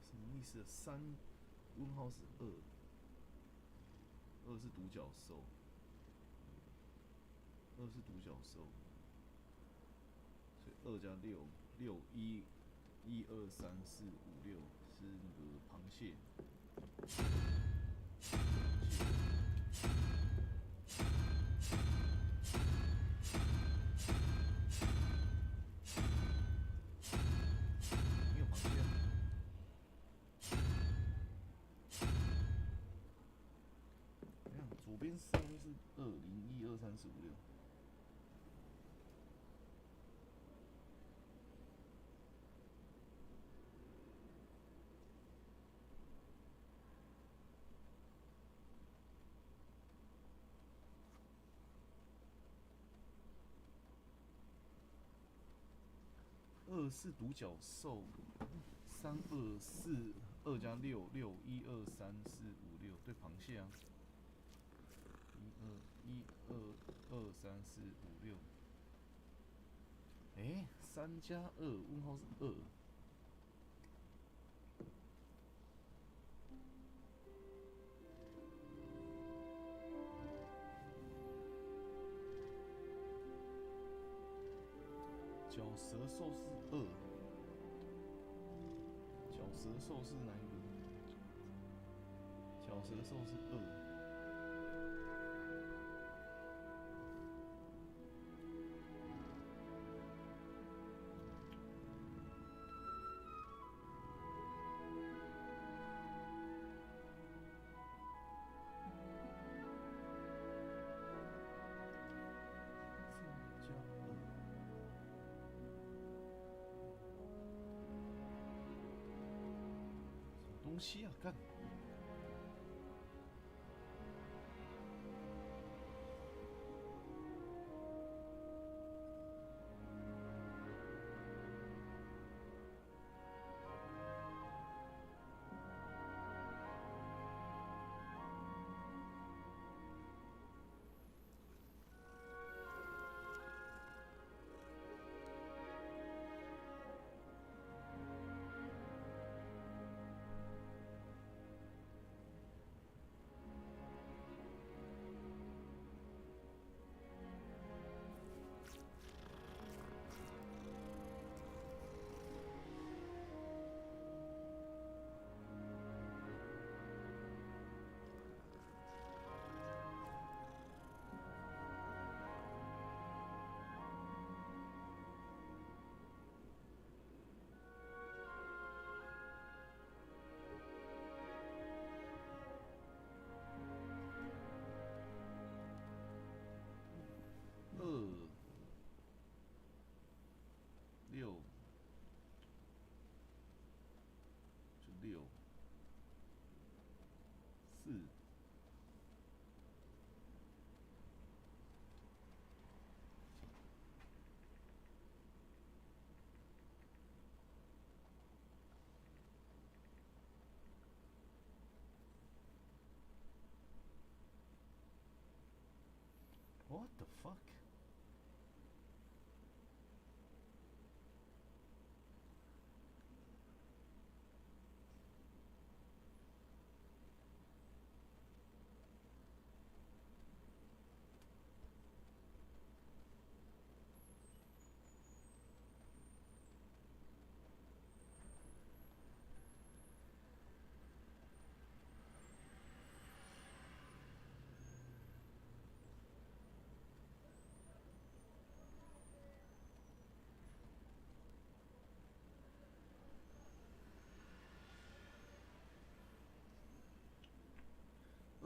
什么意思？3问号是2，2是独角兽，2是独角兽，所以2加6，6，1，1，2，3，4，5，6是那个螃蟹。没有螃蟹啊。你看左边3是2，0，1，2，3，4，5，6。2是独角兽，3，2，4，2加6，6，1，2，3，4，5，6，对，螃蟹啊，1，2，1，2，2，3，4，5，6。3加2，问号是2。角蛇兽是2，角蛇兽是哪一个？角蛇兽是2。东西啊，干！ 4。What the fuck?2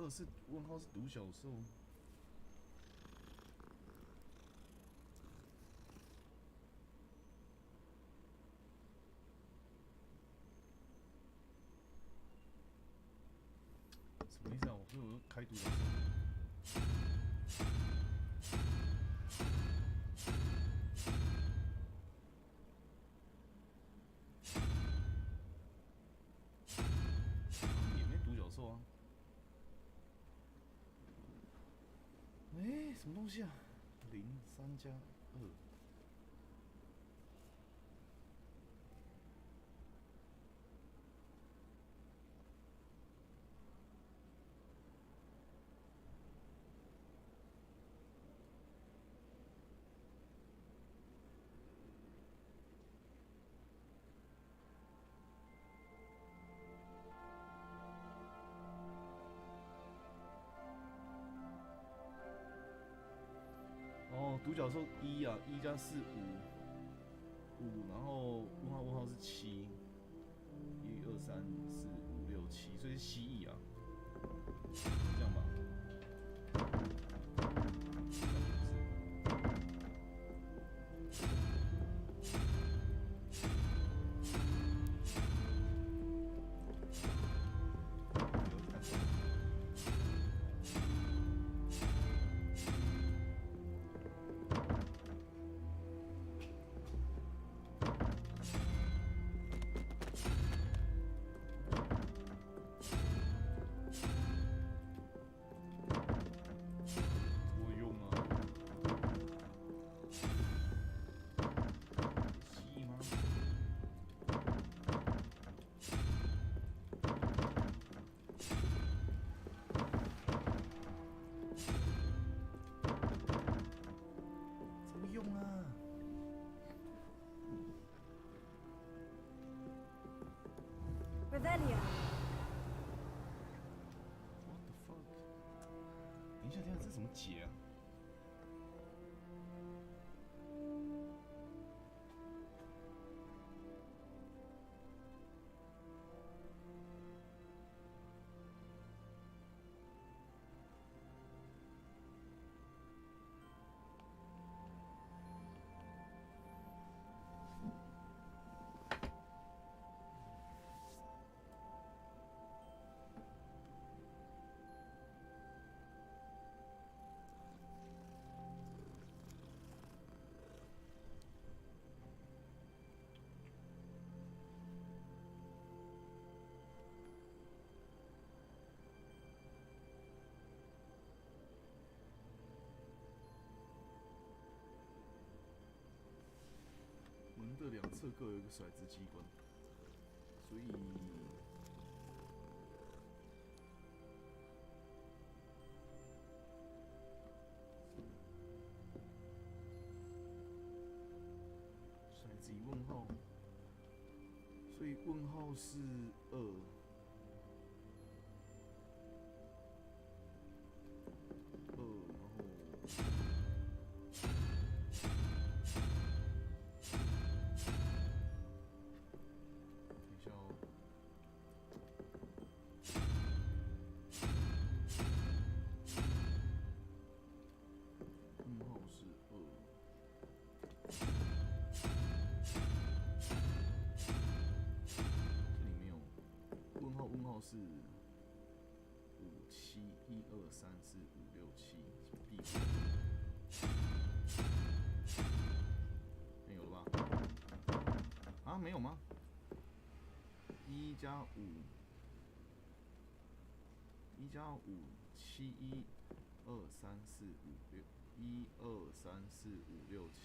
是问号是独角兽。什么意思啊？我说我开独角兽。也没独角兽啊。什么东西啊？03加2。哦，独角兽1啊，1加4 5，然后问号是7，1、2、3、4、5、6、7，所以是蜥蜴啊，这样吧。Revelio. What the fuck？ 等一下，这是什么解啊？门的两侧各有一个骰子机关，所以骰子一问号，所以问号是2。问号是5。7，1、2、3、4、5、6、7，第没有了吧？啊，没有吗？1加5，1加5，7、1、2、3、4、5、6，1、2、3、4、5、6、7。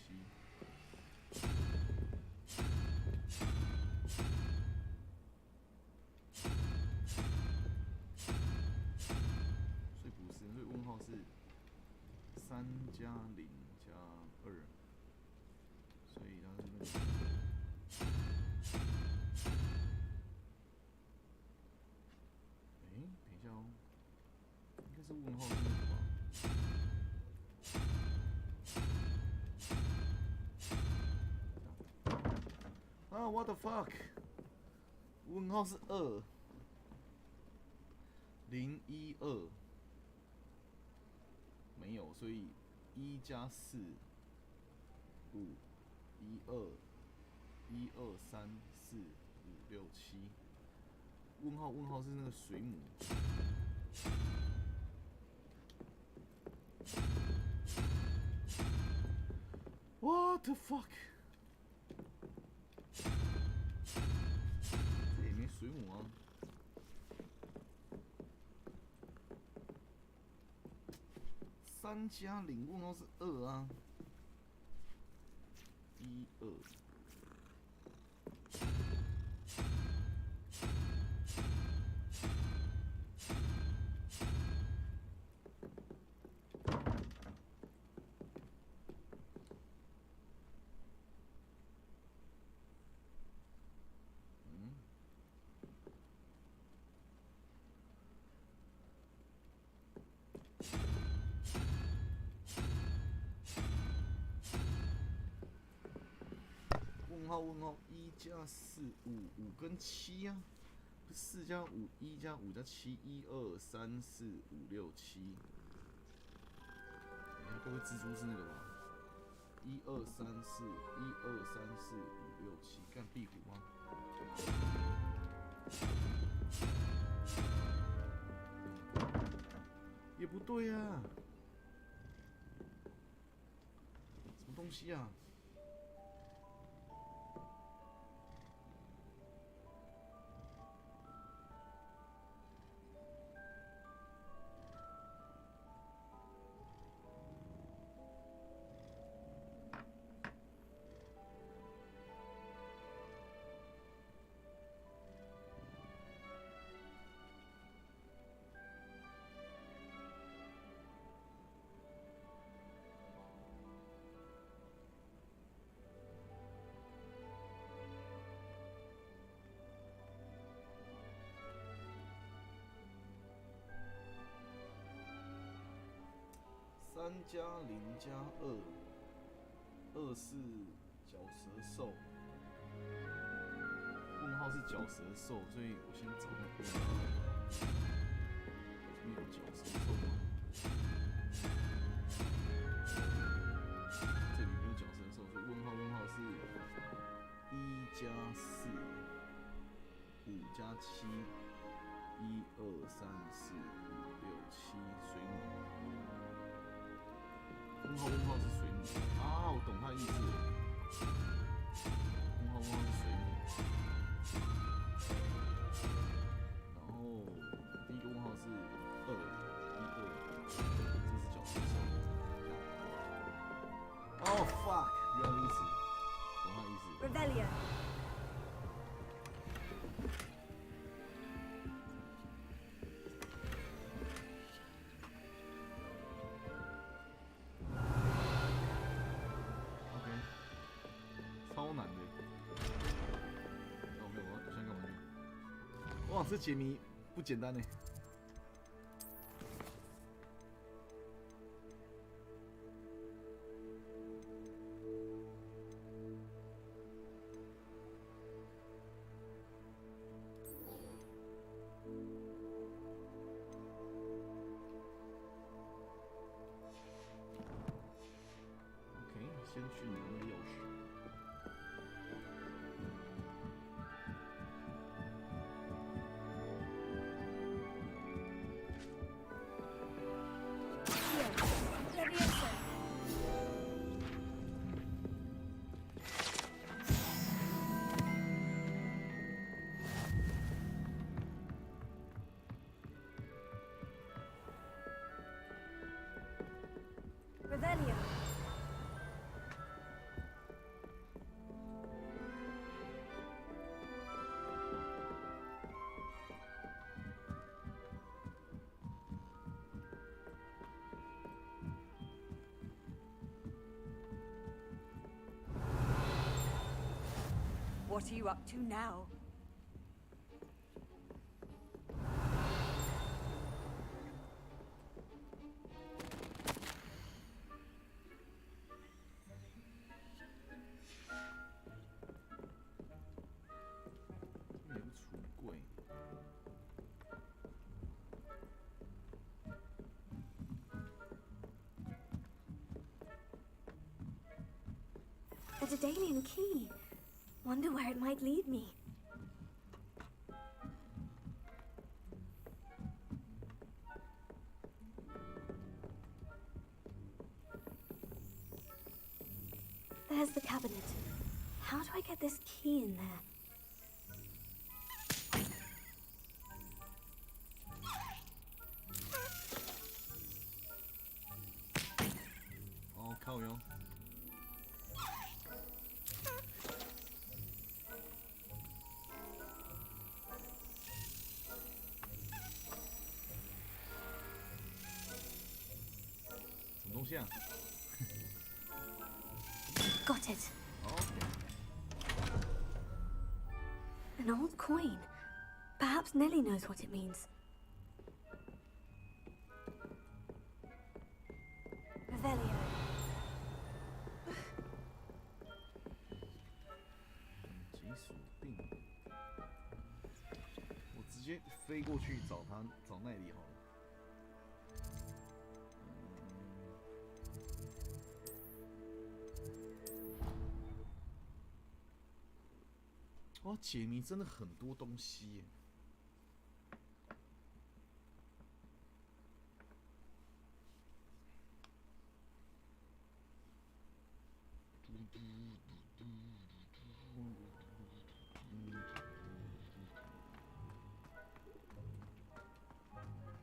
所以不是，所以问号是3加0加2，所以它是那个。等一下哦，应该是问号是那个吧？啊 ，what the fuck？ 问号是2，0、1、2，没有，所以1加4、5、1、2、1、2、3、4、5、6、7。问号是那个水母。What the fuck？ 这也没水母啊。3加0问号是2啊。1、2。问号1加4、5跟7啊，不是4加5、1加5加7、1、2、3、4、5、6、7。你看，各位蜘蛛是那个吧？1、2、3、4，1、2、3、4、5、6、7，干壁虎吗？也不对啊，什么东西啊？3加0加2，2是绞蛇兽，问号是绞蛇兽，所以我先找那个问号。这边有绞蛇兽吗？这里没有绞蛇兽，所以问号是1加4、5加7、1、2、3、4、5、6、7，水母。问号是水母啊，我懂他的意思了。问号是水母，然后第一个问号是2、1、2，这是绞蛇兽。哦 fuck， 原来如此，懂他的意思。Revelio. OK， 超难的。哦，没有，我先看玩具。哇，这解谜不简单呢。先去拿那个钥匙。What are you up to now? A Daedalian key. Wonder where it might lead me. There's the cabinet. How do I get this key in there? Oh, 靠腰。什么东西啊？ Got it. Okay. An old coin. Perhaps Nellie knows what it means. Revelio. 紧急锁定。我直接飞过去找他，找奈里好了。 哇，解谜真的很多东西耶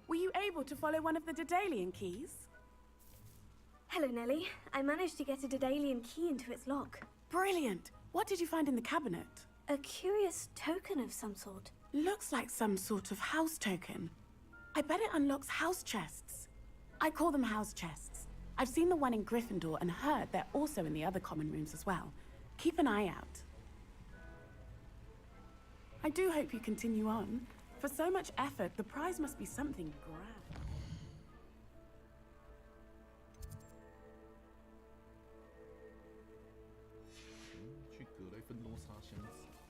！Were you able to follow one of the Daedalian keys? Hello, Nellie. I managed to get a Daedalian key into its lock. Brilliant! What did you find in the cabinet? A curious token of some sort. Looks like some sort of house token. I bet it unlocks house chests. I call them house chests. I've seen the one in Gryffindor and heard they're also in the other common rooms as well. Keep an eye out. I do hope you continue on. For so much effort, the prize must be something grand.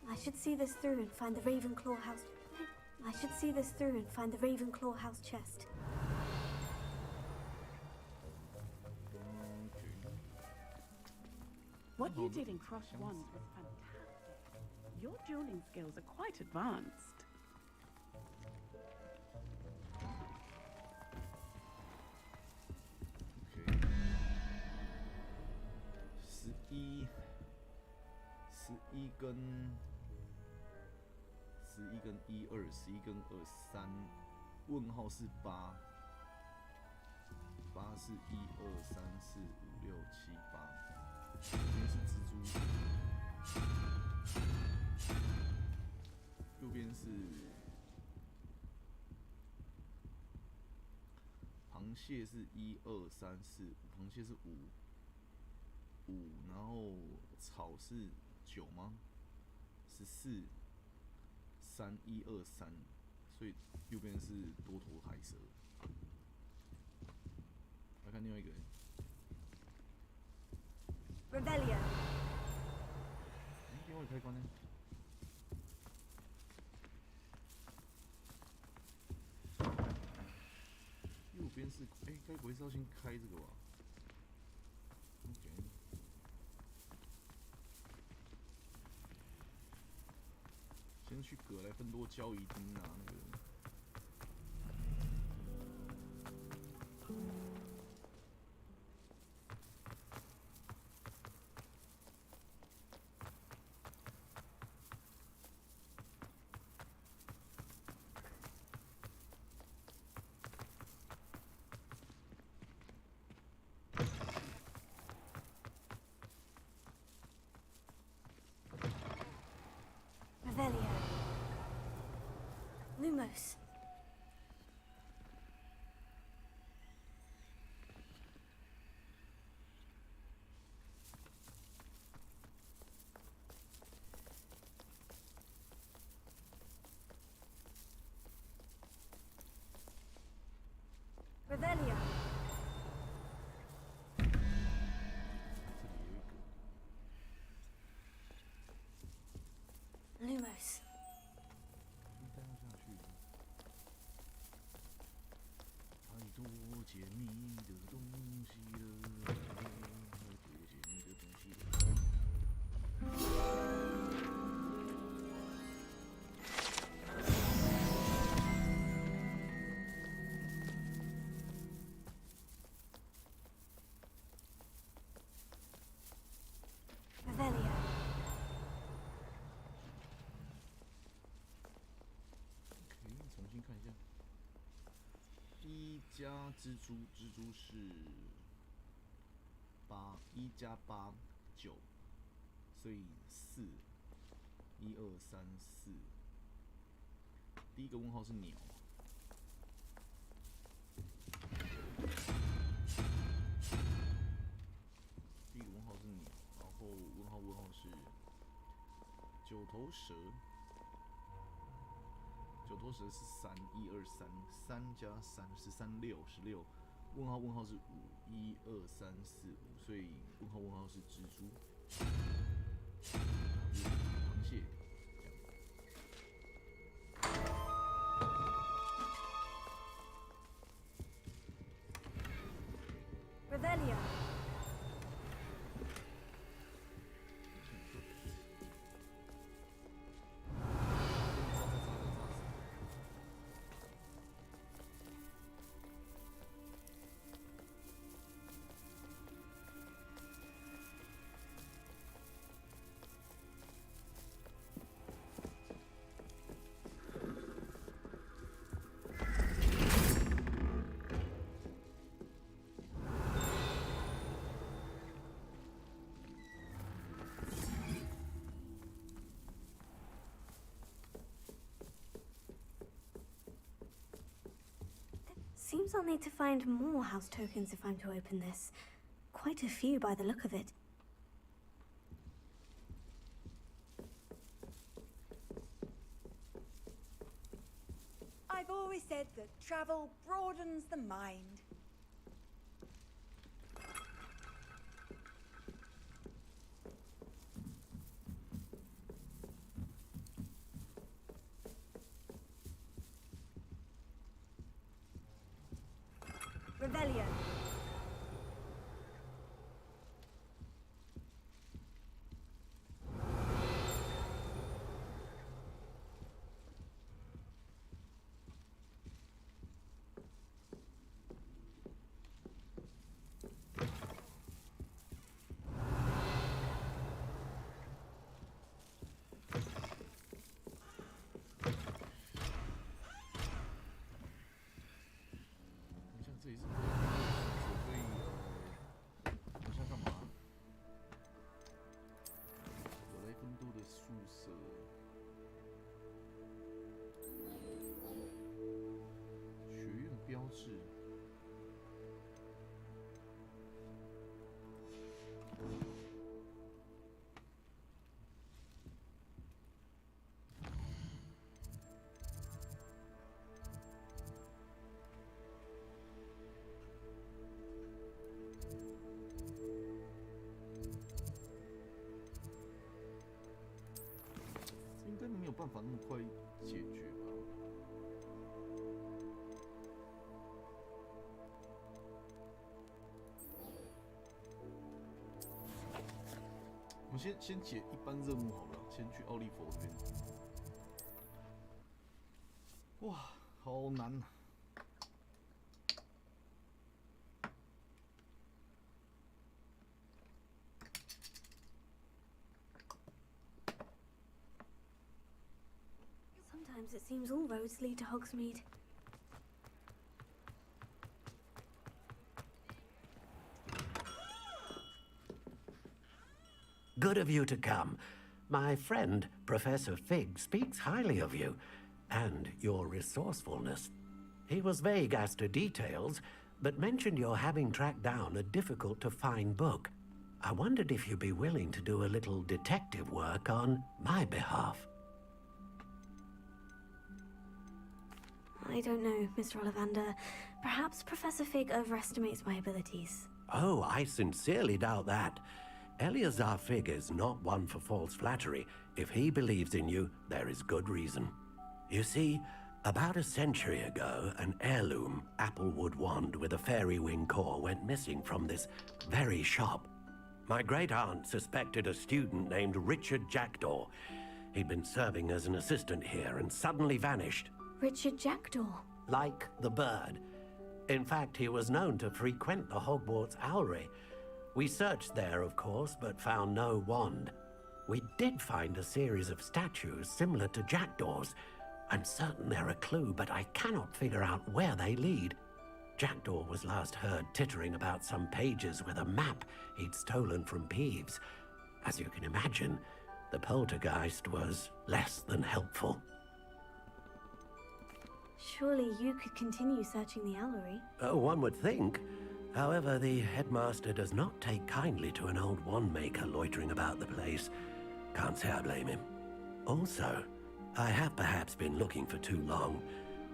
I should see this through and find the Ravenclaw house. I should see this through and find the Ravenclaw house chest. What you did in Cross Wands was fantastic. Your dueling skills are quite advanced. Okay. 11跟11跟12 11跟23，问号是8，8是1 2 3 4 5 6 7 8，这边是蜘蛛，右边是螃蟹是1 2 3 4，螃蟹是5，然后草是9吗？14、3、1、2、3，所以右边是多头海蛇。来看另外一个人。Revelio. 另外开关呢？右边是该不会是要先开这个吧 ？OK。 先去葛莱芬多交易厅拿那个。Revelio. Lumos. 解密的东西了，要解密的东西了。Revelio. 重新看一下。1加蜘蛛，蜘蛛是8，1加8 9，所以4，1、2、3、4。第一个问号是鸟。第一个问号是鸟，然后问号是九头蛇。九头蛇是3，1、2、3，3加3是3，6，16。问号是5，1、2、3、4、5，所以问号是蜘蛛。螃蟹。Revelio. Seems I'll need to find more house tokens if I'm to open this. Quite a few by the look of it. I've always said that travel broadens the mind. Revelio.应该没有办法那么快解决吧？我们先解一般任务好了，先去奥利佛这边。哇，好难啊！ Sometimes it seems all roads lead to Hogsmeade. Good of you to come. My friend, Professor Fig, speaks highly of you, and your resourcefulness. He was vague as to details, but mentioned your having tracked down a difficult-to-find book. I wondered if you'd be willing to do a little detective work on my behalf. I don't know, Mr. Ollivander. Perhaps Professor Fig overestimates my abilities. Oh, I sincerely doubt that. Eleazar Fig is not one for false flattery. If he believes in you, there is good reason. You see, About a century ago, an heirloom applewood wand with a fairy wing core went missing from this very shop. My great-aunt suspected a student named Richard Jackdaw. He'd been serving as an assistant here and suddenly vanished. Richard Jackdaw? Like the bird. In fact, he was known to frequent the Hogwarts Owlery. We searched there, of course, but found no wand. We did find a series of statues similar to Jackdaw's. I'm certain they're a clue, but I cannot figure out where they lead. Jackdaw was last heard tittering about some pages with a map he'd stolen from Peeves. As you can imagine, the poltergeist was less than helpful. Surely you could continue searching the Owlery. Oh, one would think. However, the headmaster does not take kindly to an old wand-maker loitering about the place. Can't say I blame him. Also, I have perhaps been looking for too long.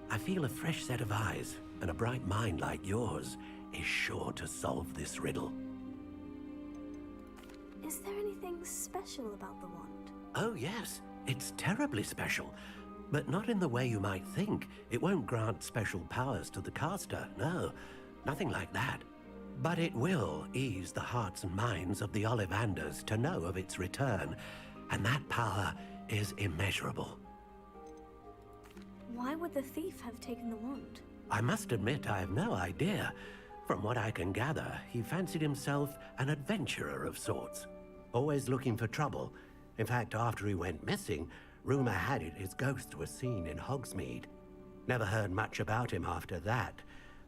I feel a fresh set of eyes and a bright mind like yours is sure to solve this riddle. Is there anything special about the wand? Oh, yes. It's terribly special. But not in the way you might think. It won't grant special powers to the caster, no. Nothing like that. But it will ease the hearts and minds of the Ollivanders to know of its return. And that power is immeasurable. Why would the thief have taken the wand? I must admit I have no idea. From what I can gather, he fancied himself an adventurer of sorts. Always looking for trouble. In fact, after he went missing, rumor had it his ghost was seen in Hogsmeade. Never heard much about him after that,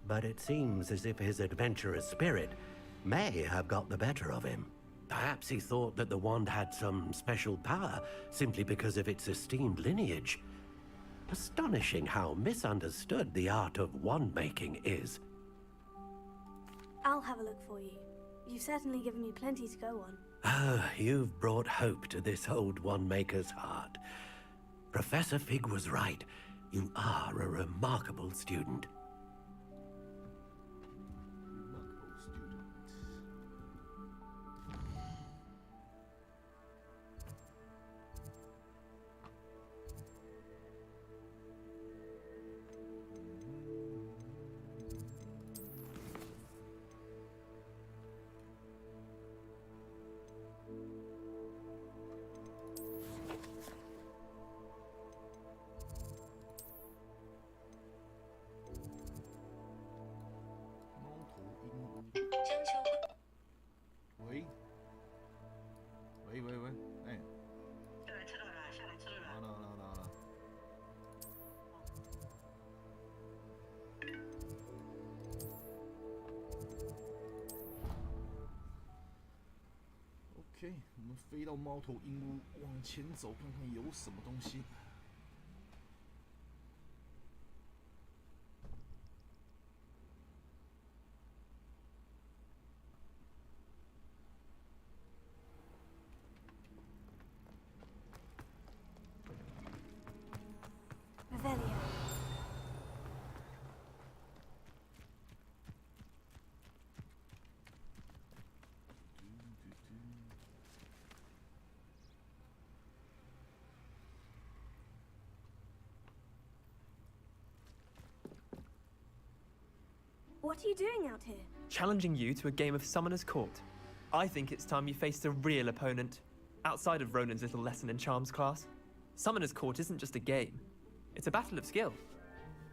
but it seems as if his adventurous spirit may have got the better of him. Perhaps he thought that the wand had some special power simply because of its esteemed lineage. Astonishing how misunderstood the art of wand-making is. I'll have a look for you. You've certainly given me plenty to go on. Ah, you've brought hope to this old wand-maker's heart. Professor Fig was right. You are a remarkable student. OK， 我们飞到猫头鹰屋，往前走，看看有什么东西。Revelio. What are you doing out here? Challenging you to a game of Summoner's Court. I think it's time you faced a real opponent, outside of Ronan's little lesson in charms class. Summoner's Court isn't just a game. It's a battle of skill.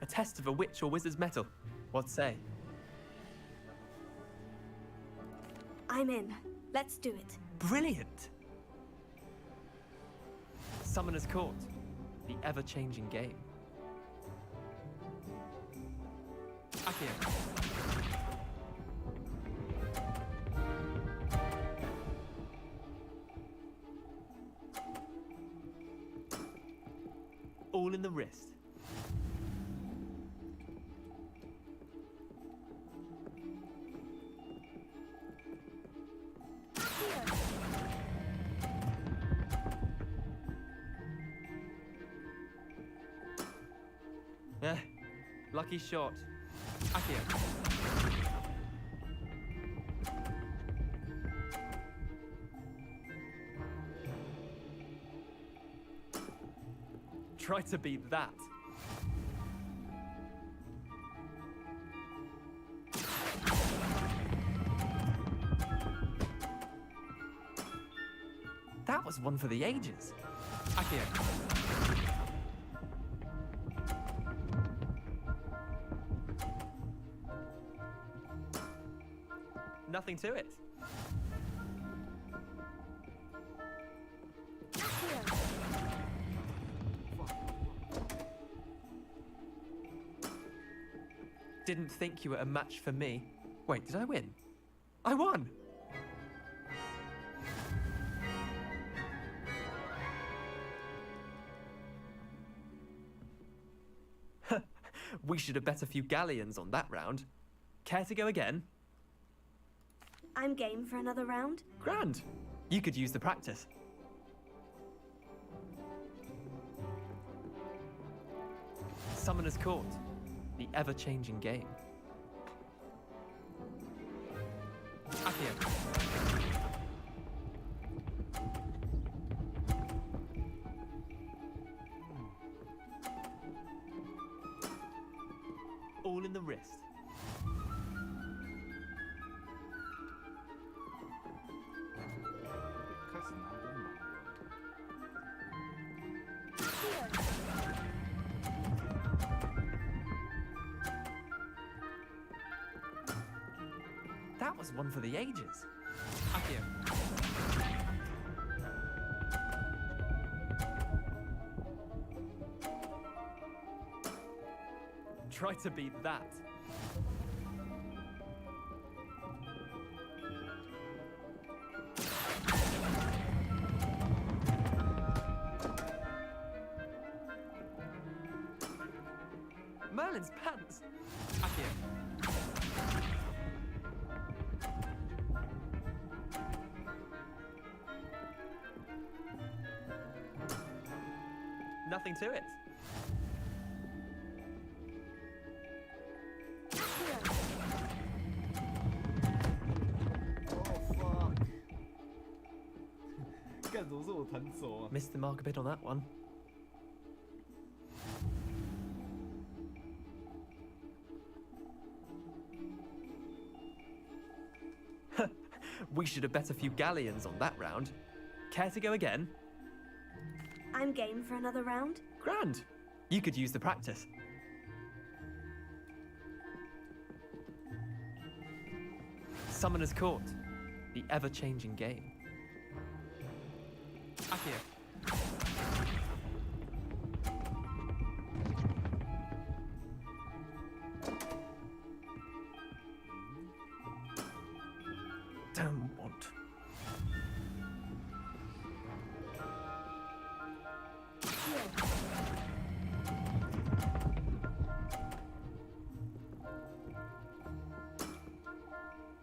A test of a witch or wizard's mettle. What say? I'm in. Let's do it. Brilliant! Summoner's Court. The ever-changing game. Accio. All in the wrist. Yeah, lucky shot. Accio. Try to beat that. was one for the ages. Akio. Nothing to it. Didn't think you were a match for me. Wait, did I win? I won! We should have bet a few galleons on that round. Care to go again? I'm game for another round. Grand. You could use the practice. Summoner's Court. The ever-changing game. Akio. All in the wrist. That was one for the ages. Akio. Try to beat that. Merlin's pants. Akio. Nothing to it. Missed the mark a bit on that one. We should have bet a few galleons on that round. Care to go again? I'm game for another round. Grand. You could use the practice. Summoner's Court. The ever-changing game. Akio. Don't want.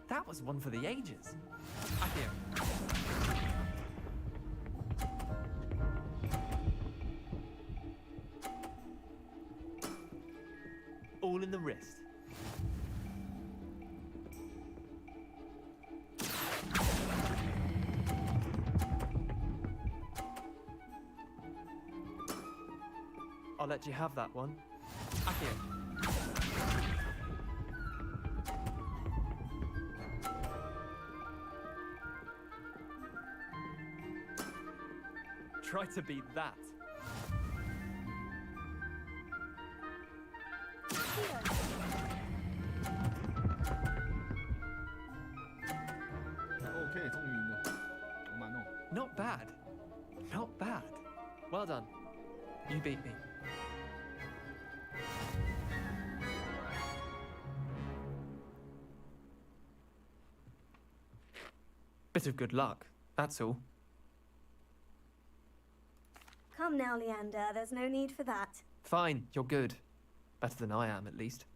That was one for the ages. Akio. All in the wrist. I'll let you have that one. Akio. Try to beat that. OK， 终于赢了，好慢哦。Not bad. Not bad. Well done. You beat me. Bit of good luck, that's all. Come now, Leander, there's no need for that. Fine, you're good. Better than I am, at least.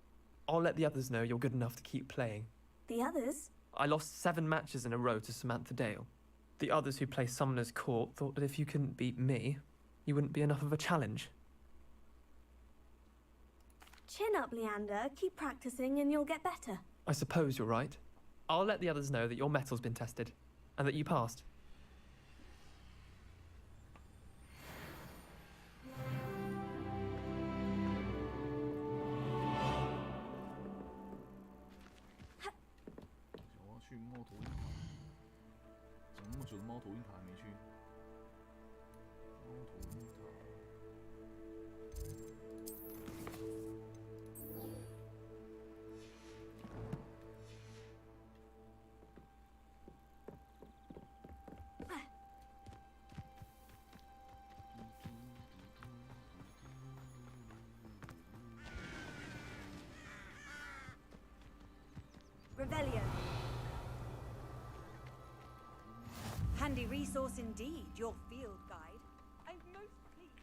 I'll let the others know you're good enough to keep playing. The others? I lost 7 matches in a row to Samantha Dale. The others who play Summoner's Court thought that if you couldn't beat me, you wouldn't be enough of a challenge. Chin up, Leander. Keep practicing and you'll get better. I suppose you're right. I'll let the others know that your metal's been tested, and that you passed. Revelio. Handy resource indeed, your field guide. I'm most pleased.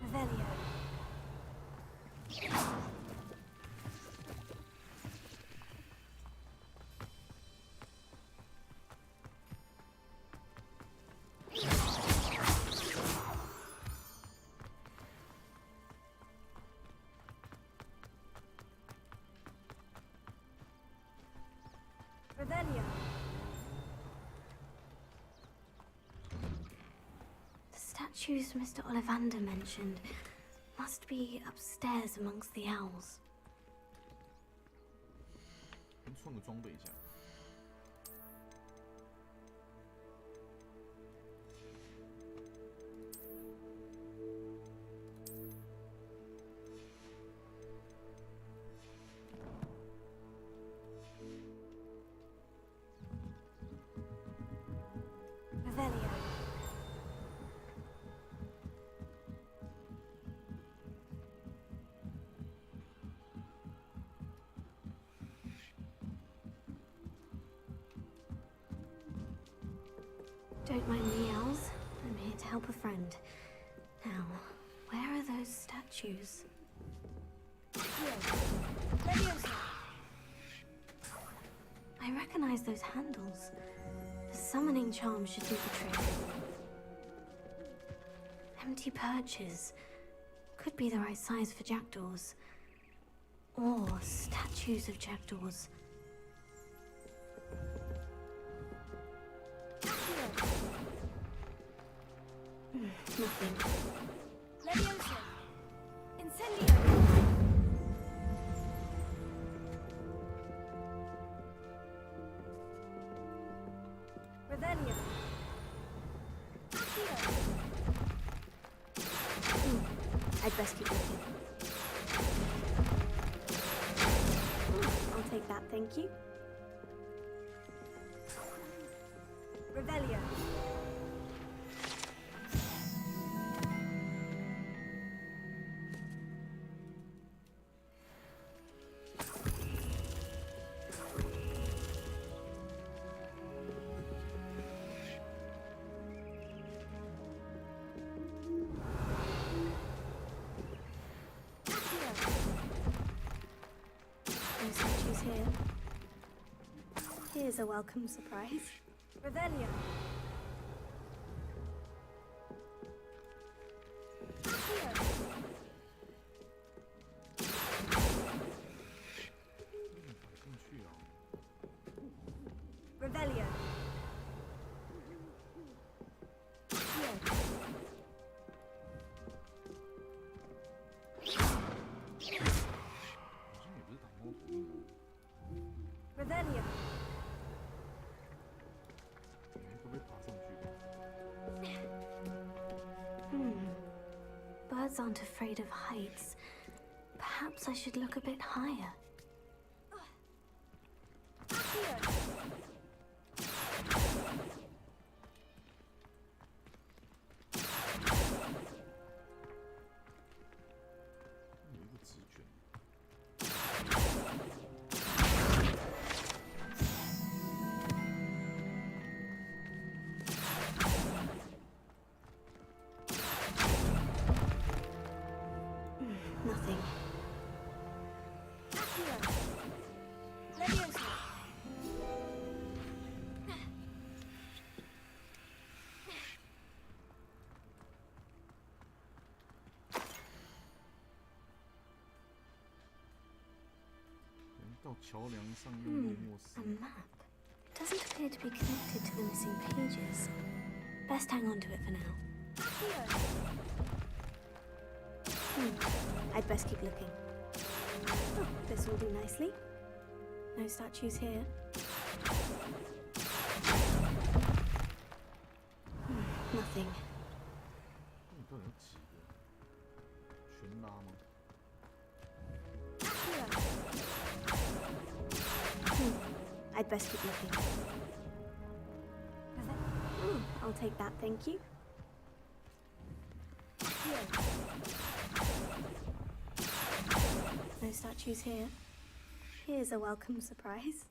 Revelio. Revelio. The statues Mr. Ollivander mentioned must be upstairs amongst the owls. 换个装备一下。Revelio. Don't mind me, owls. I'm here to help a friend. Now, where are those statues? I recognize those handles. The summoning charm should do the trick. Empty perches. Could be the right size for jackdaws. Or statues of jackdaws. Nothing. Leviosa! Incendio! Revelio! I'd best keep looking. I'll take that, thank you. Revelio! No statues here. Here's a welcome surprise. Revelio! Revelio! Revelio! Birds aren't afraid of heights. Perhaps I should look a bit higher. Nothing. Leviosa! A map. It doesn't appear to be connected to the missing pages. Best hang on to it for now. I'd best keep looking. Oh, this will do nicely. No statues here. Nothing. 你到底有几个？全拉吗？ I'd best keep looking. I'll take that, thank you. No statues here. Here's a welcome surprise.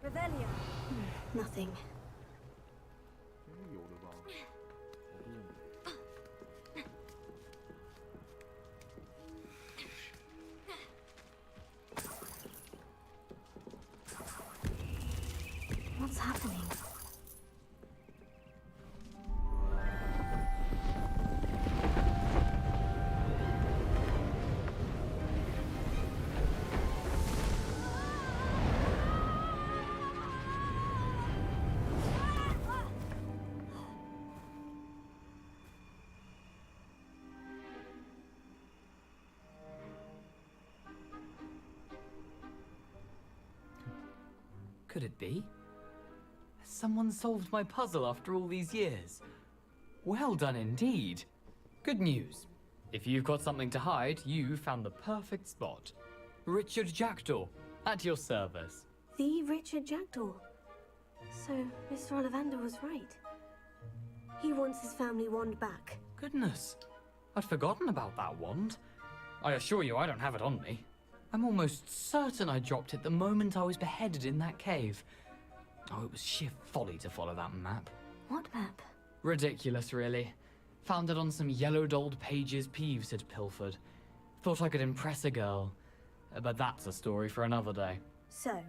Revelia. Nothing. 应该有的吧？我不认得。 What's happening? Could it be? Someone solved my puzzle after all these years. Well done indeed. Good news. If you've got something to hide, you found the perfect spot. Richard Jackdaw, at your service. The Richard Jackdaw. So, Mr. Ollivander was right. He wants his family wand back. Goodness, I'd forgotten about that wand. I assure you I don't have it on me. I'm almost certain I dropped it the moment I was beheaded in that cave. Oh, it was sheer folly to follow that map. What map? Ridiculous, really. Found it on some yellowed old pages Peeves had pilfered. Thought I could impress a girl. But that's a story for another day. So,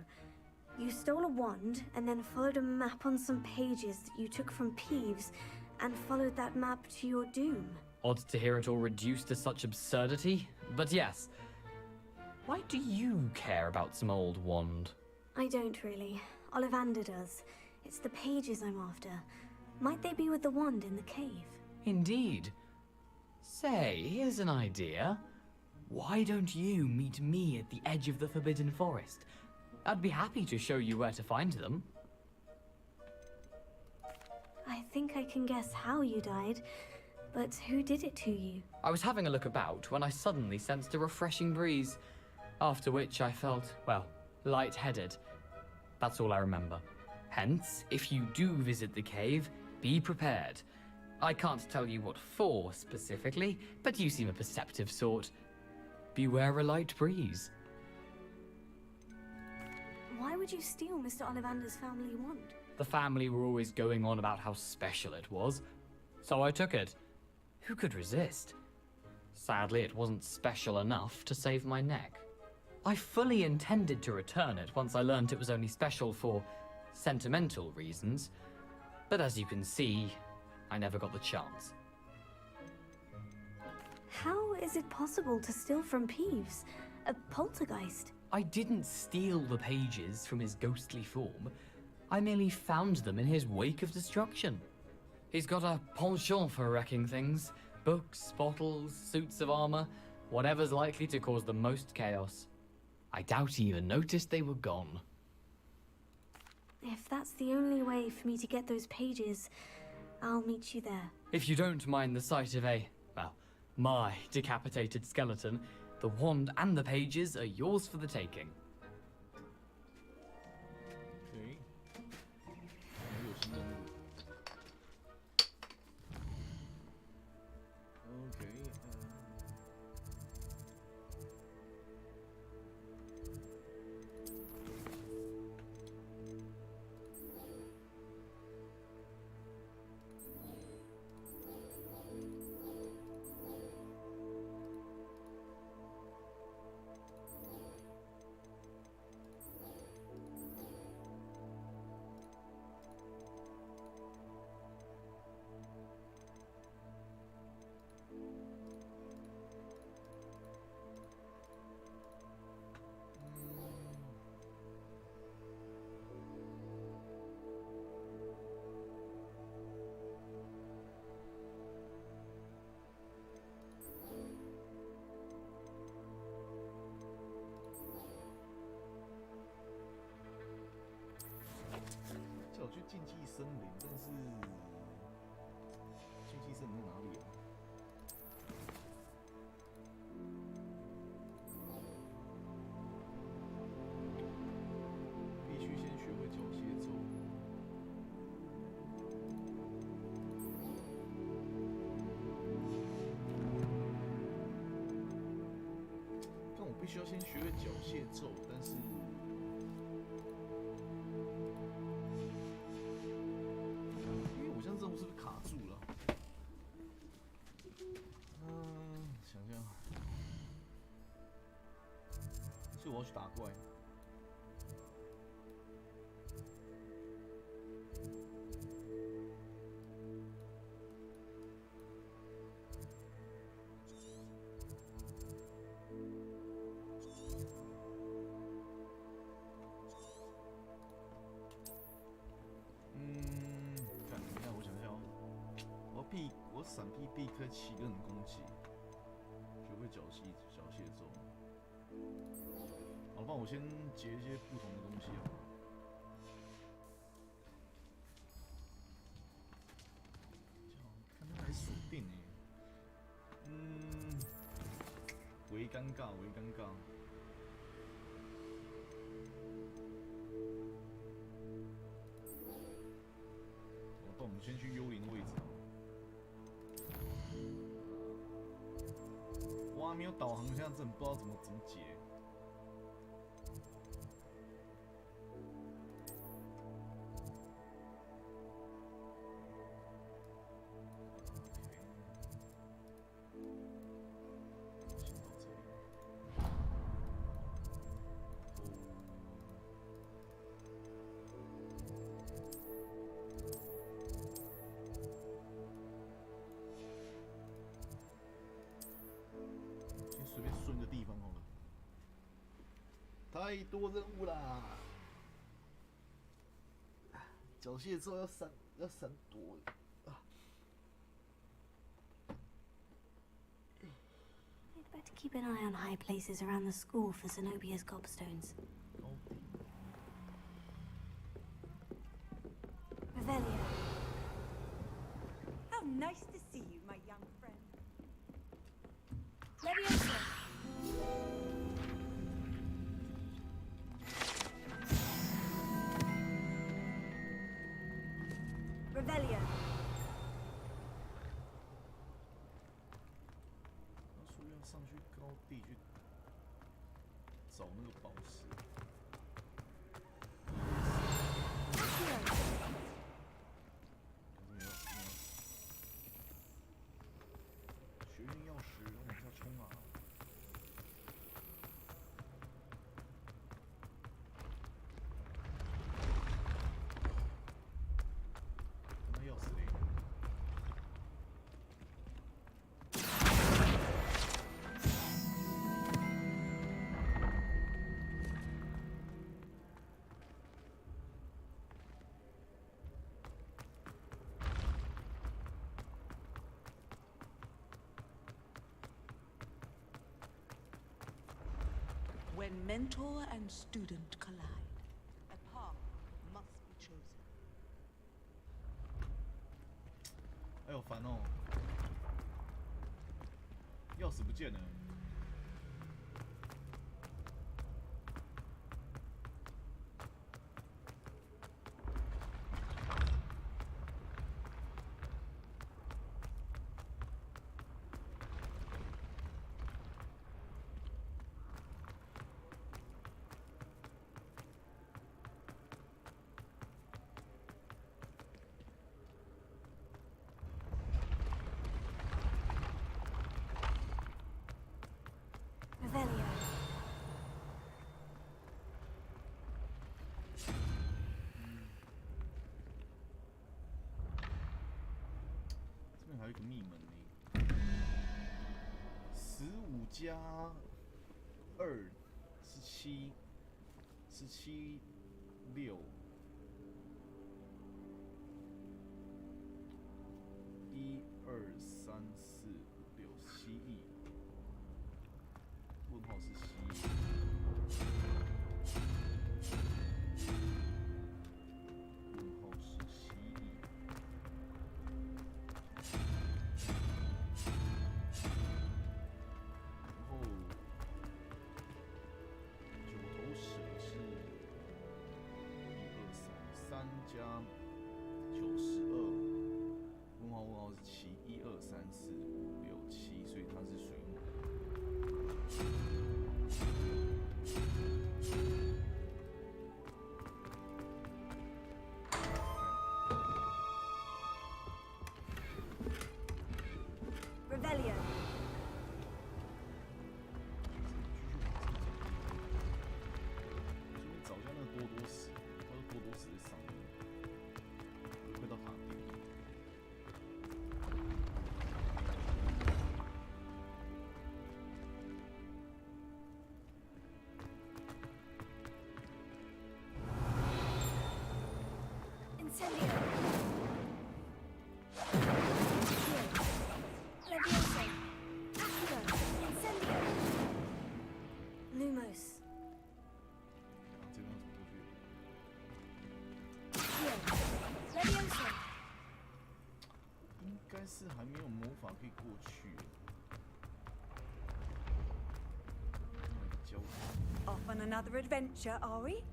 you stole a wand and then followed a map on some pages that you took from Peeves and followed that map to your doom. Odd to hear it all reduced to such absurdity, but yes. Why do you care about some old wand? I don't really. Ollivander does. It's the pages I'm after. Might they be with the wand in the cave? Indeed. Say, here's an idea. Why don't you meet me at the edge of the Forbidden Forest? I'd be happy to show you where to find them. I think I can guess how you died, but who did it to you? I was having a look about when I suddenly sensed a refreshing breeze. After which I felt, well, lightheaded. That's all I remember. Hence, if you do visit the cave, be prepared. I can't tell you what for specifically, but you seem a perceptive sort. Beware a light breeze. Why would you steal Mr. Ollivander's family wand? The family were always going on about how special it was, so I took it. Who could resist? Sadly, it wasn't special enough to save my neck. I fully intended to return it once I learned it was only special for sentimental reasons, but as you can see, I never got the chance. How is it possible to steal from Peeves? A poltergeist? I didn't steal the pages from his ghostly form. I merely found them in his wake of destruction. He's got a penchant for wrecking things. Books, bottles, suits of armor, whatever's likely to cause the most chaos. I doubt he even noticed they were gone. If that's the only way for me to get those pages, I'll meet you there. If you don't mind the sight of my decapitated skeleton, the wand and the pages are yours for the taking. Okay. 还有新任务。OK，禁忌森林，但是禁忌森林在哪里啊？必须先学会缴械咒。但我必须要先学会缴械咒，但是。任务是不是卡住了？想想，所以我要去打怪。我闪避避开7个人攻击，学会缴械咒。好，帮我先结一些不同的东西啊。看那还锁定哎，微尴尬。我们先去幽灵位置。哇，没有导航，现在真的不知道怎么解。随便顺个地方好了，太多任务啦！缴械之后要闪躲啊！ I'd better keep an eye on high places around the school for Zenobia's gobstones. Revelio. How nice to see you, my young friend. Leviosa. Revelio. 说要上去高地去找那个宝石。学院钥匙，往下冲啊！那钥匙嘞？ When mentor and student collide, a path must be chosen. 哎呦，烦哦！钥匙不见了。Revelio. 这边还有一个密门呢，15加2，17，17 6，1、2、3、4、5、6，蜥蜴。 问号是蜥蜴，问号是。加92，问号是7，1、2、3、4、5、6、7，所以它是水母。Revelio. 找一下那个多多石，他说多多石在上面，快到塔顶。Incendio. Levioso. Acido. Incendio. Lumos. 这边要怎么过去？ Levioso. 应该是还没有魔法可以过去。交 Off on another adventure, are we?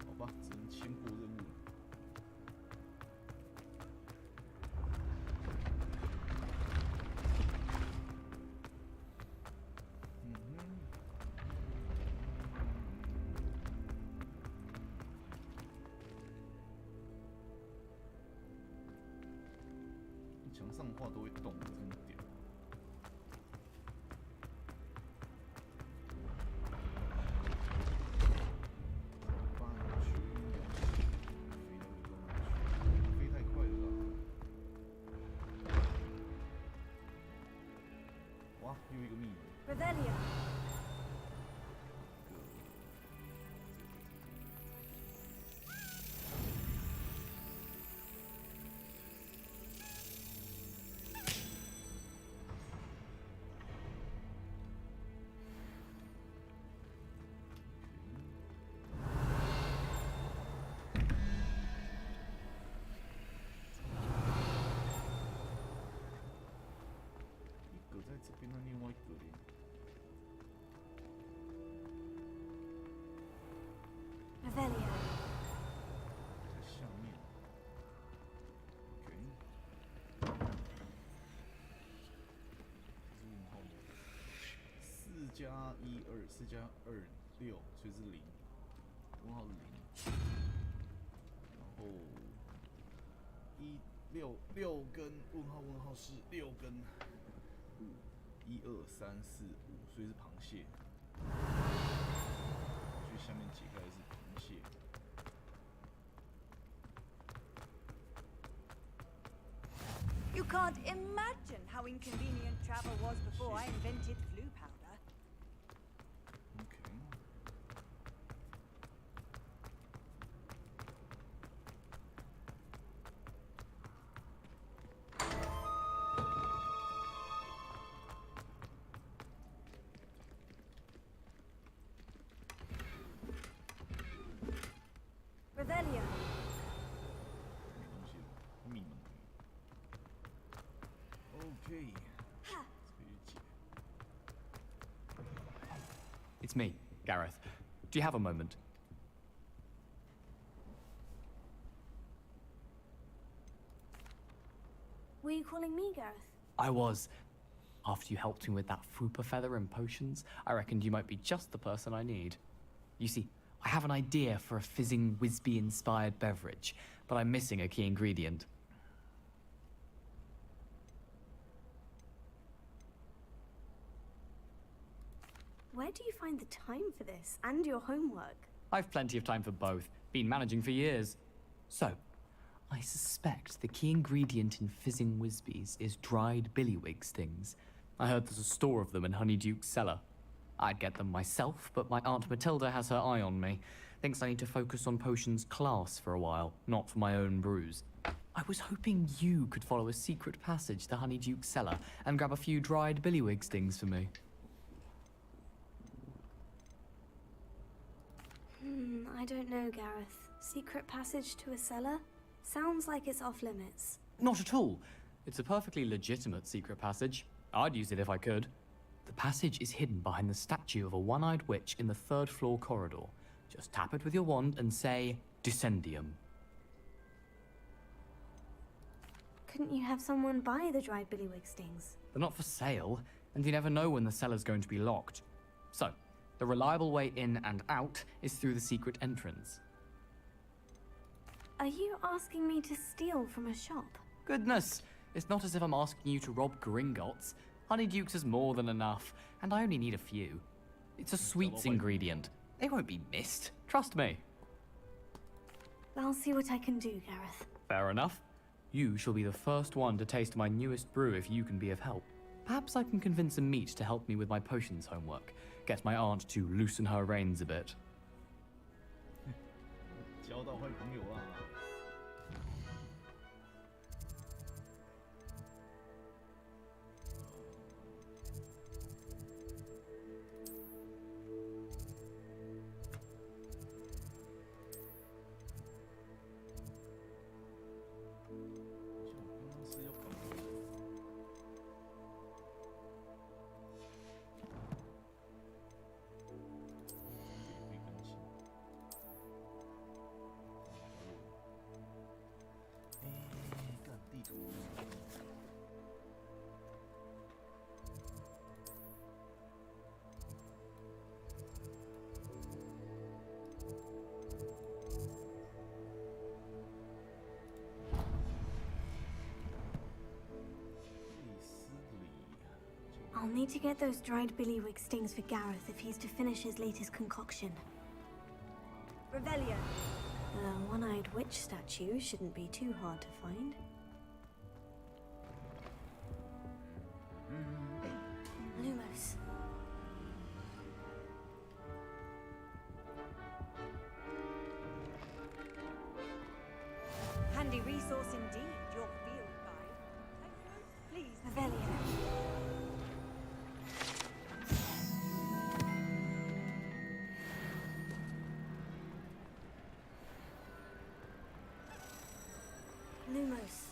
好吧，只能签过任务了。墙上画都会动，真的屌。飞太快了吧！哇，又一个密门。Revelio. 一个在这边，那另外一个嘞？ Revelio. 在下面。OK。这是问号吗？4加1 2，4加2 6，所以是0。问号是0。然后6根，问号是6根5。1、2、3、4、5，所以是螃蟹。去下面解开的是螃蟹。You can't imagine how inconvenient travel was before I invented flu powder. Okay. Revelio. 没东西了，密门。OK， 这可以解。 It's me, Gareth. Do you have a moment? Were you calling me, Gareth? I was. After you helped me with that Fupa feather and potions, I reckoned you might be just the person I need. You see, I have an idea for a fizzing Whizbee-inspired beverage, but I'm missing a key ingredient. Where do you find the time for this and your homework? I've plenty of time for both. Been managing for years. So, I suspect the key ingredient in fizzing Whizbees is dried billywig stings. I heard there's a store of them in Honeyduke's cellar. I'd get them myself, but my Aunt Matilda has her eye on me. Thinks I need to focus on potions class for a while, not for my own brews. I was hoping you could follow a secret passage to Honeyduke's cellar and grab a few dried billywig stings for me. I don't know, Gareth. Secret passage to a cellar? Sounds like it's off limits. Not at all. It's a perfectly legitimate secret passage. I'd use it if I could. The passage is hidden behind the statue of a one-eyed witch in the 3rd floor corridor. Just tap it with your wand and say, Descendium. Couldn't you have someone buy the dried billywig stings? They're not for sale, and you never know when the cellar's going to be locked. So, the reliable way in and out is through the secret entrance. Are you asking me to steal from a shop? Goodness! It's not as if I'm asking you to rob Gringotts. Honeydukes is more than enough, and I only need a few. It's a sweets ingredient. They won't be missed. Trust me. I'll see what I can do, Gareth. Fair enough. You shall be the first one to taste my newest brew if you can be of help. Perhaps I can convince a meat to help me with my potions homework. Get my aunt to loosen her reins a bit. 交到坏朋友啦。I'll need to get those dried billywig stings for Gareth if he's to finish his latest concoction. Revelio. The one-eyed witch statue shouldn't be too hard to find. Lumos. Handy resource indeed, your field guide. Please, Revelio. Lumos.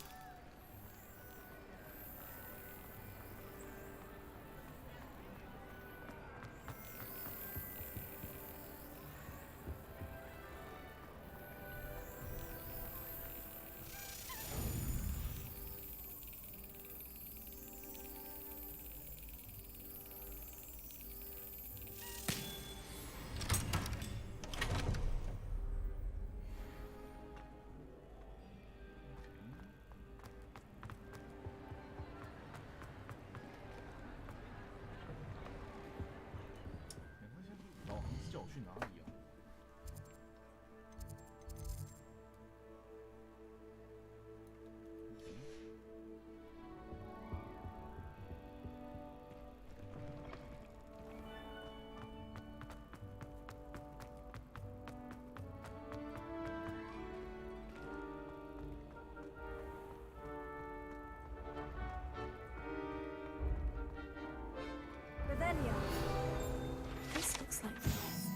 This looks like this.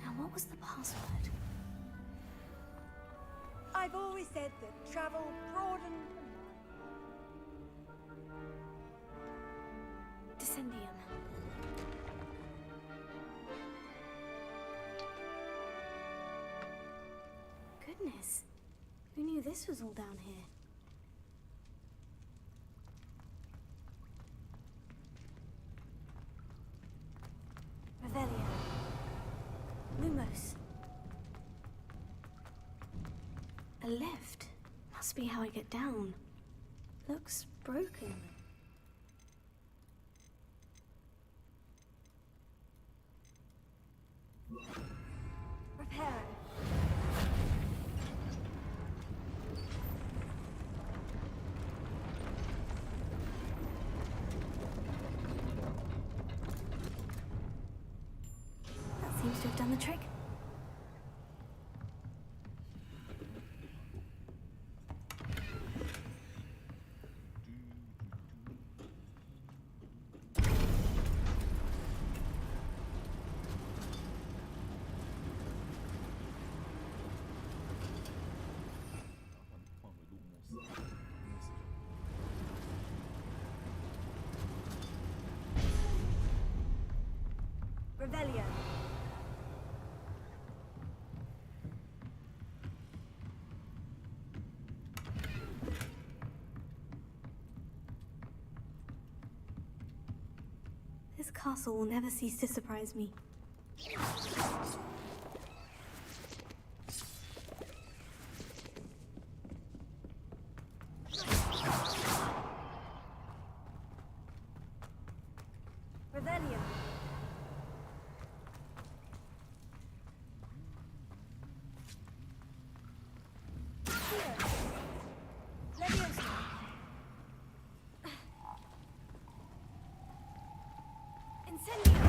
Now, what was the password? I've always said that travel broadens the mind. Descendium. Goodness. Who knew this was all down here? Revelio. Lumos. A lift. Must be how I get down. Looks broken. Reparo. That seems to have done the trick. Revelio. This castle will never cease to surprise me. Revelio. Leviosa. Incendio.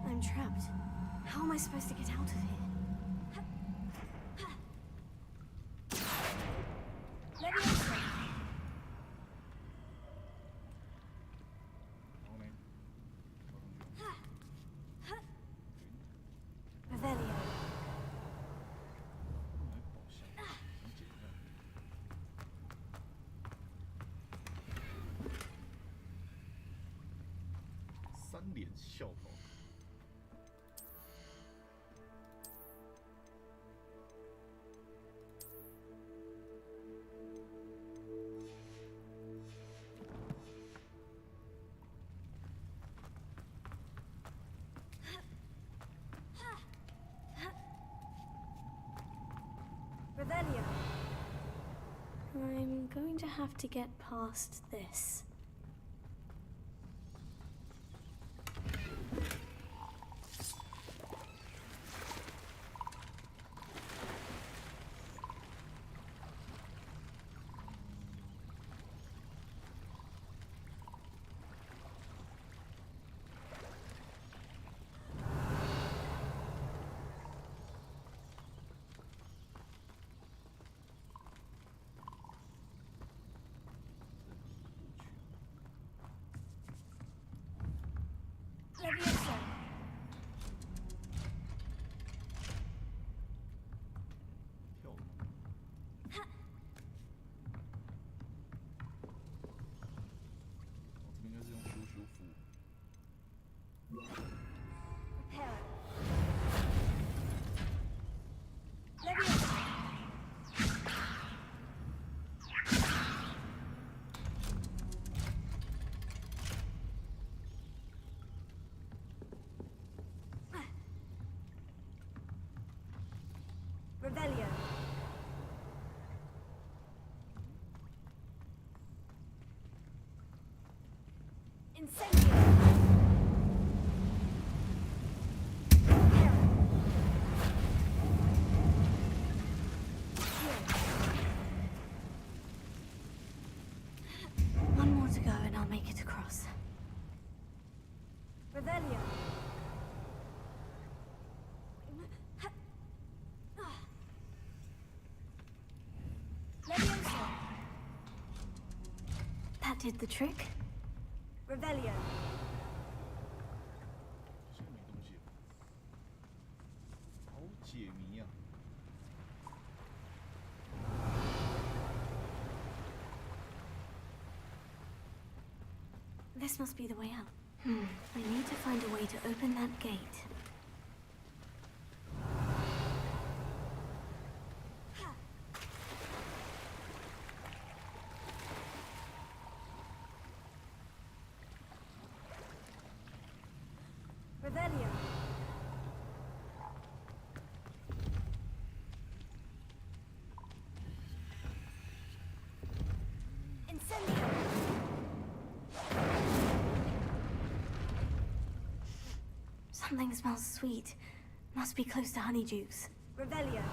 I'm trapped. How am I supposed to get out of here? Leviosa. Revelio. 三脸笑跑。Revelio. I'm going to have to get past this. Leviosa. Prepare. Leviosa. Revelio. Incendio. One more to go and I'll make it across. Revelio. Leviosa. That did the trick. Revelio. 好像没东西了，好解谜啊！ This must be the way out. I need to find a way to open that gate. Revelio. Incendio. Something smells sweet. Must be close to Honeydukes. Revelio.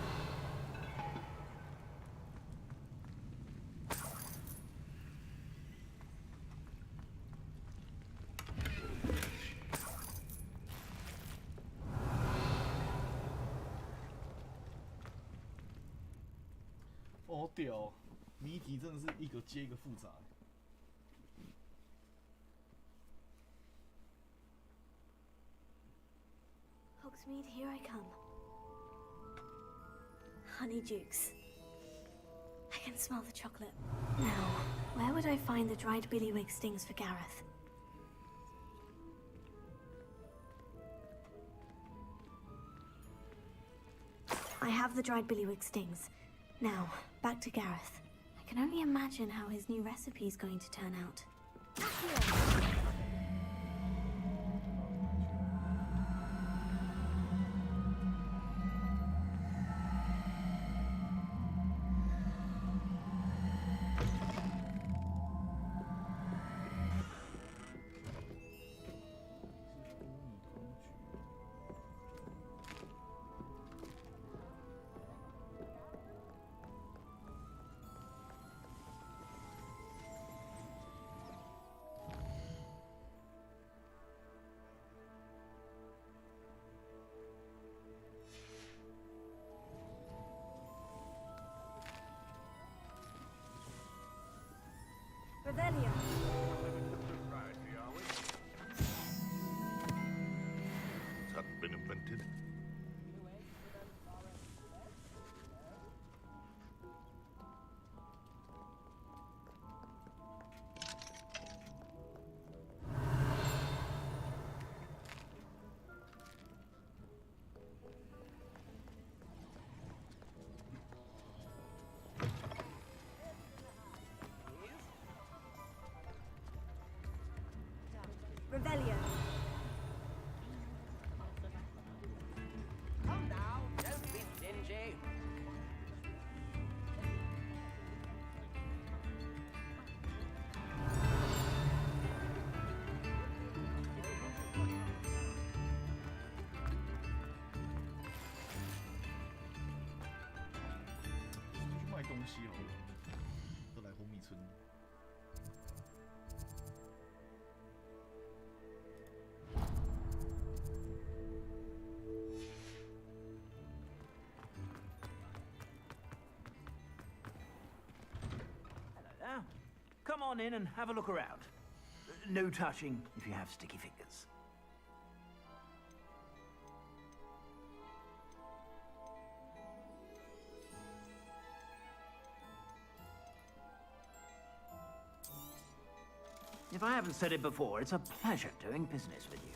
哦，好屌哦！谜题真的是一个接一个复杂。 Hogsmeade, here I come. Honeydukes. I can smell the chocolate. Now, where would I find the dried billywig stings for Gareth? I have the dried billywig stings. Now, back to Gareth. I can only imagine how his new recipe is going to turn out. Revelio. Has that been invented? Revelio. Come now, don't be stingy. Now, come on in and have a look around. No touching if you have sticky fingers. If I haven't said it before, it's a pleasure doing business with you.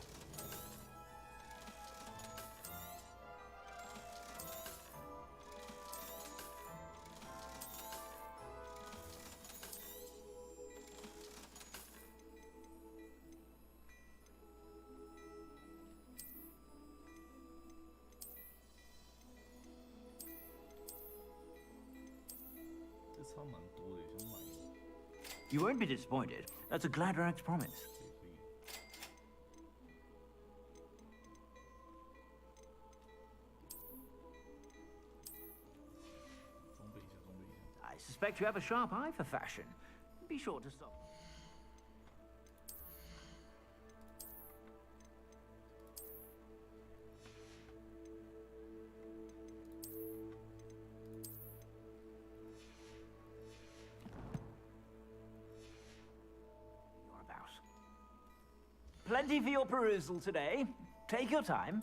You won't be disappointed. That's a Gladrax promise. I suspect you have a sharp eye for fashion. Be sure to stop. Plenty for your perusal today. Take your time.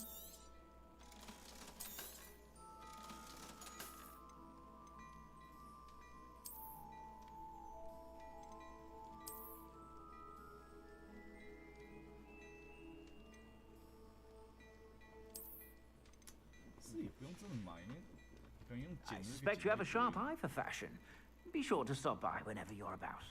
I suspect you have a sharp eye for fashion. Be sure to stop by whenever you're about.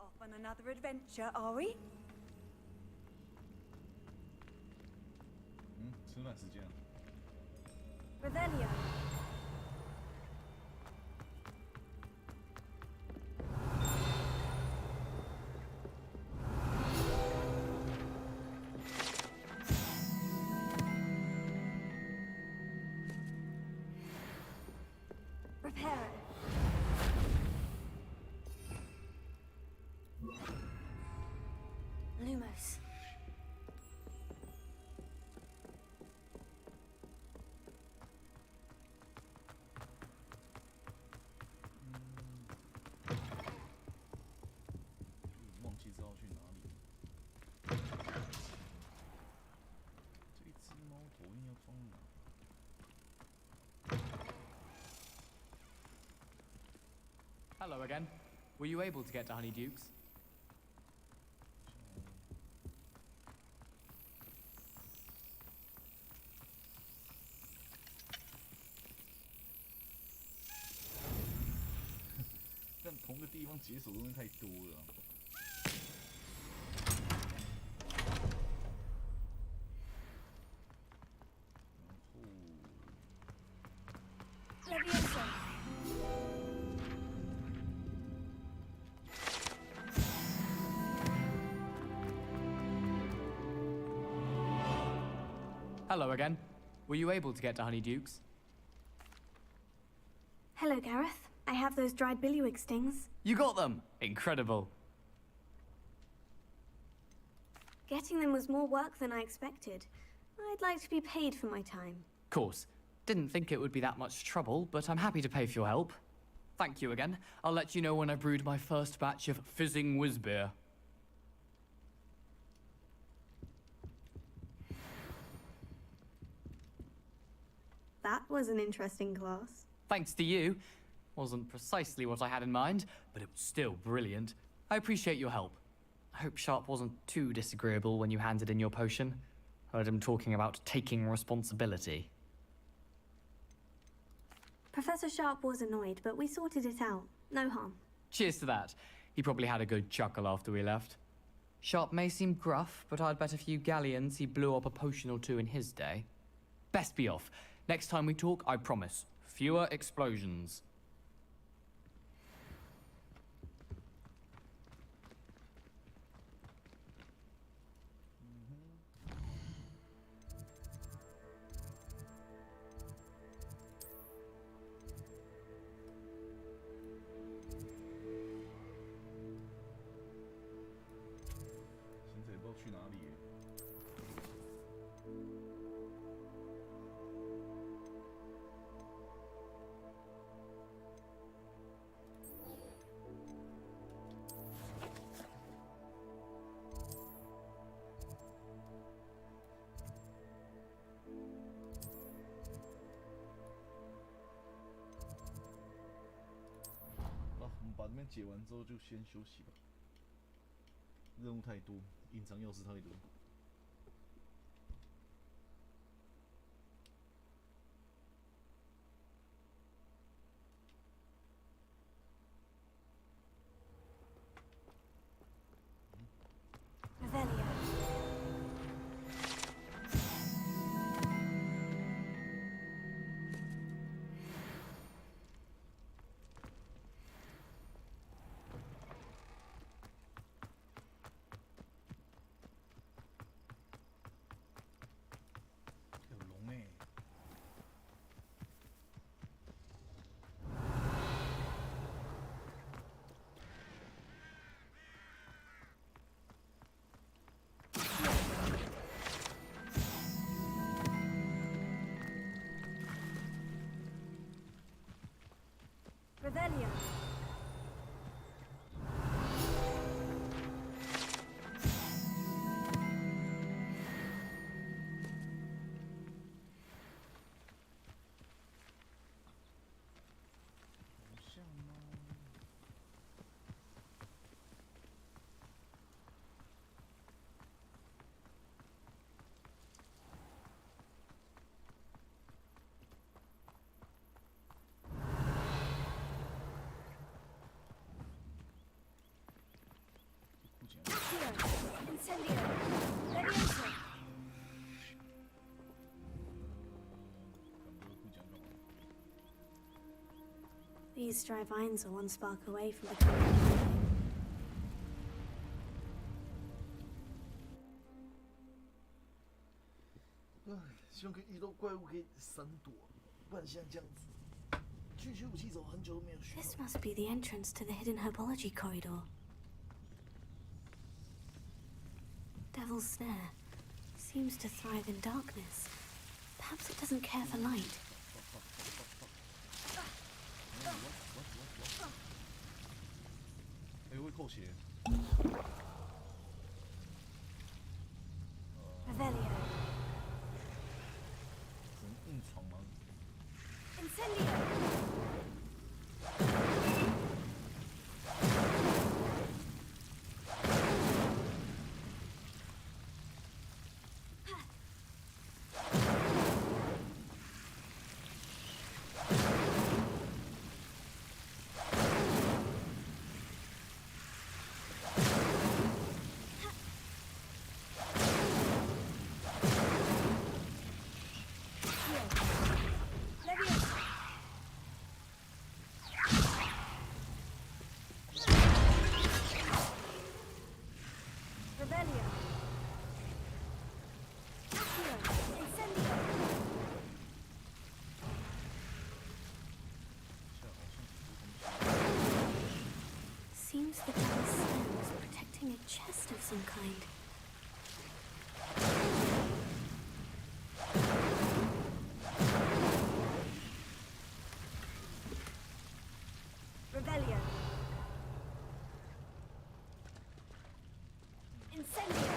Off on another adventure, are we? 吃饭时间。 Revelio. close. Hello again. Were you able to get to Honeydukes?但同个地方解锁的东西太多了。Hello again. Were you able to get to Honeydukes? Hello, Gareth. I have those dried billywig stings. You got them! Incredible. Getting them was more work than I expected. I'd like to be paid for my time. Course. Didn't think it would be that much trouble, but I'm happy to pay for your help. Thank you again. I'll let you know when I brewed my first batch of fizzing whiz beer. That was an interesting class. Thanks to you. Wasn't precisely what I had in mind, but it was still brilliant. I appreciate your help. I hope Sharp wasn't too disagreeable when you handed in your potion. Heard him talking about taking responsibility. Professor Sharp was annoyed, but we sorted it out. No harm. Cheers to that. He probably had a good chuckle after we left. Sharp may seem gruff, but I'd bet a few galleons he blew up a potion or two in his day. Best be off. Next time we talk, I promise. Fewer explosions.把这边解完之后就先休息吧，任务太多，隐藏钥匙太多。Revelio. Incendio. Levioso. These dry vines are one spark away from becoming. 希望可以遇到怪物可以闪躲，不然现在这样子，区区武器走很久都没有学。 This must be the entrance to the hidden herbology corridor. devil's snare seems to thrive in darkness. Perhaps it doesn't care for light. Revelio. Incendio. Seems the devil's snare is protecting a chest of some kind. Revelio. Incendio.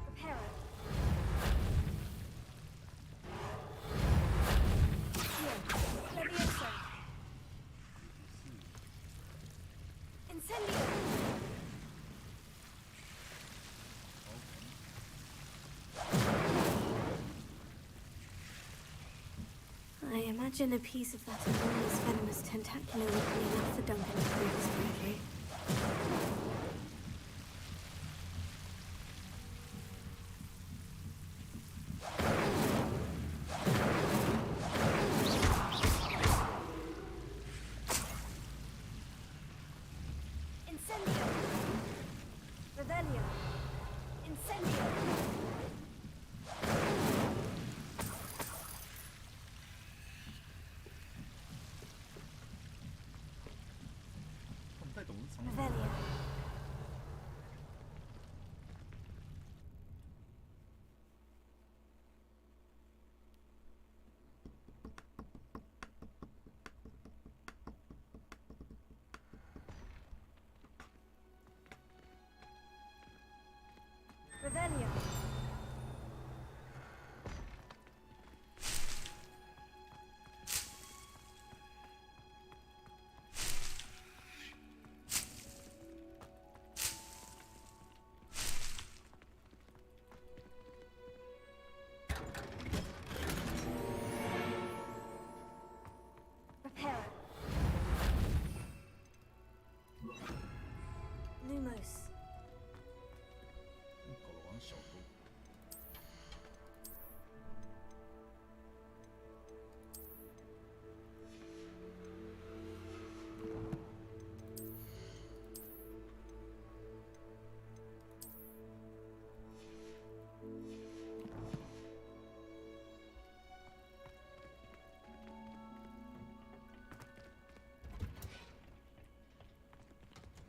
Reparo. Levioso. Incendio. I imagine a piece of that enormous venomous tentacular would be enough for Duncan to prove his bravery. Incendio. Revelio. Incendio. Revelio. Revelio. Reparo. Lumos.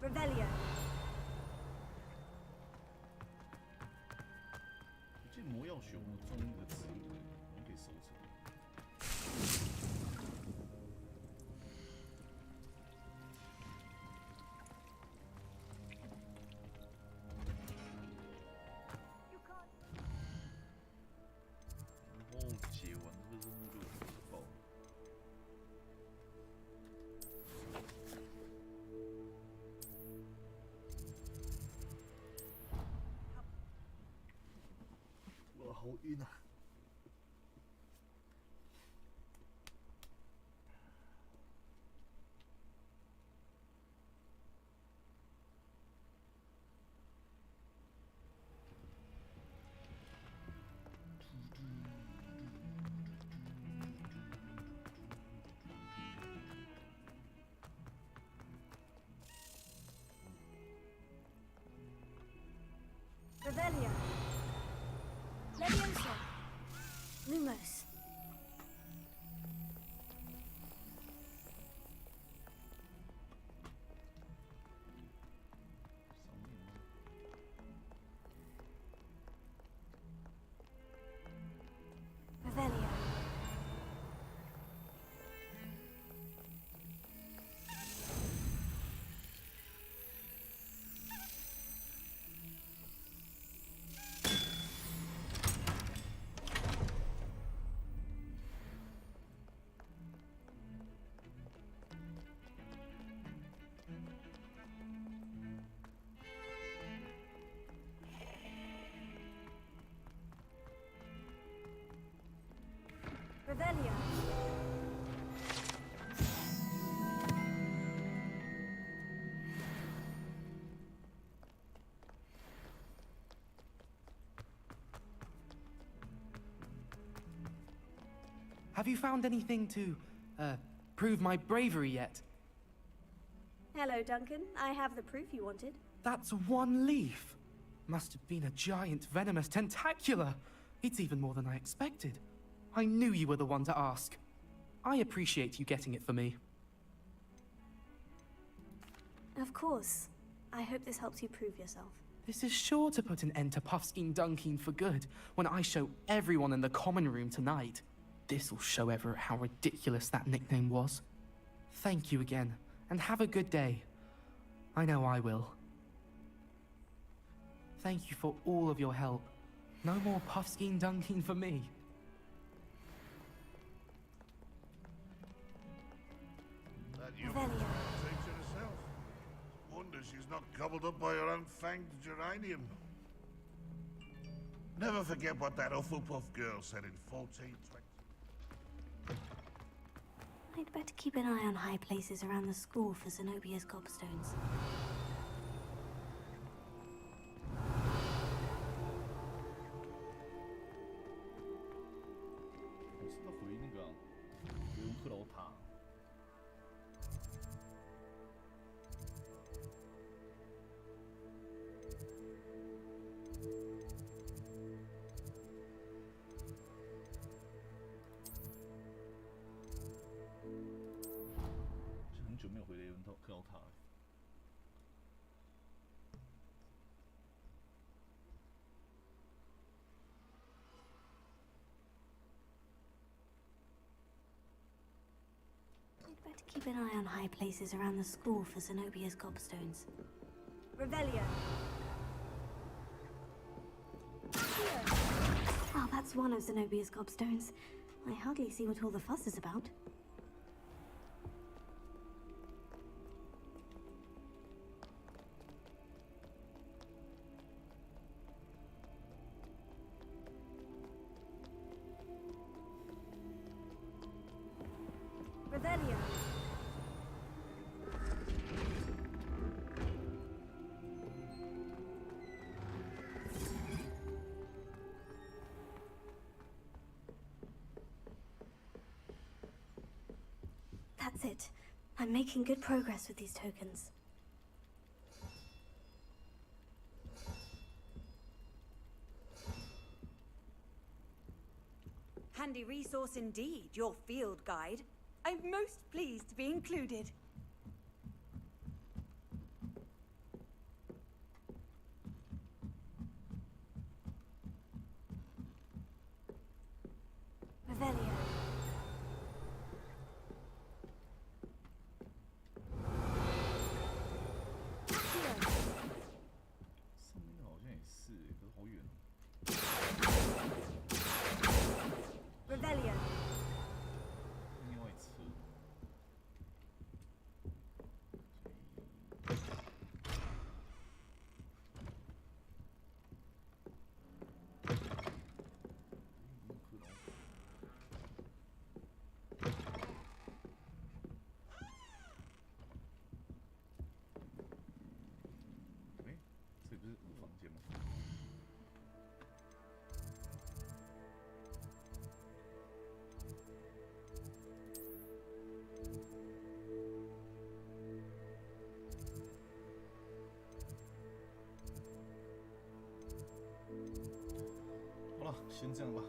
Revelio. 这魔药学物中的词我们可以收成。然后解完这个任务就爆了。哇，好晕啊！Revelio. Have you found anything to, prove my bravery yet? Hello, Duncan. I have the proof you wanted. That's one leaf. Must have been a giant venomous tentacula. It's even more than I expected. I knew you were the one to ask. I appreciate you getting it for me. Of course. I hope this helps you prove yourself. This is sure to put an end to Puffskein Dunkeen for good when I show everyone in the common room tonight. This'll show Everett how ridiculous that nickname was. Thank you again, and have a good day. I know I will. Thank you for all of your help. No more Puffskein Dunkeen for me. That young woman takes it herself. Wonder she's not gobbled up by her unfanged geranium. Never forget what that Hufflepuff girl said in 1420. I'd better keep an eye on high places around the school for Zenobia's gobstones. I'd better keep an eye on high places around the school for Zenobia's gobstones. Revelio. Well, that's one of Zenobia's gobstones. I hardly see what all the fuss is about. Revelio. That's it. I'm making good progress with these tokens. Handy resource indeed, your field guide. I'm most pleased to be included. Revelio. 上面好像也是，可是好远哦。 Revelio. 另外一侧。哎，这不是我房间吗？ 好了，先这样吧。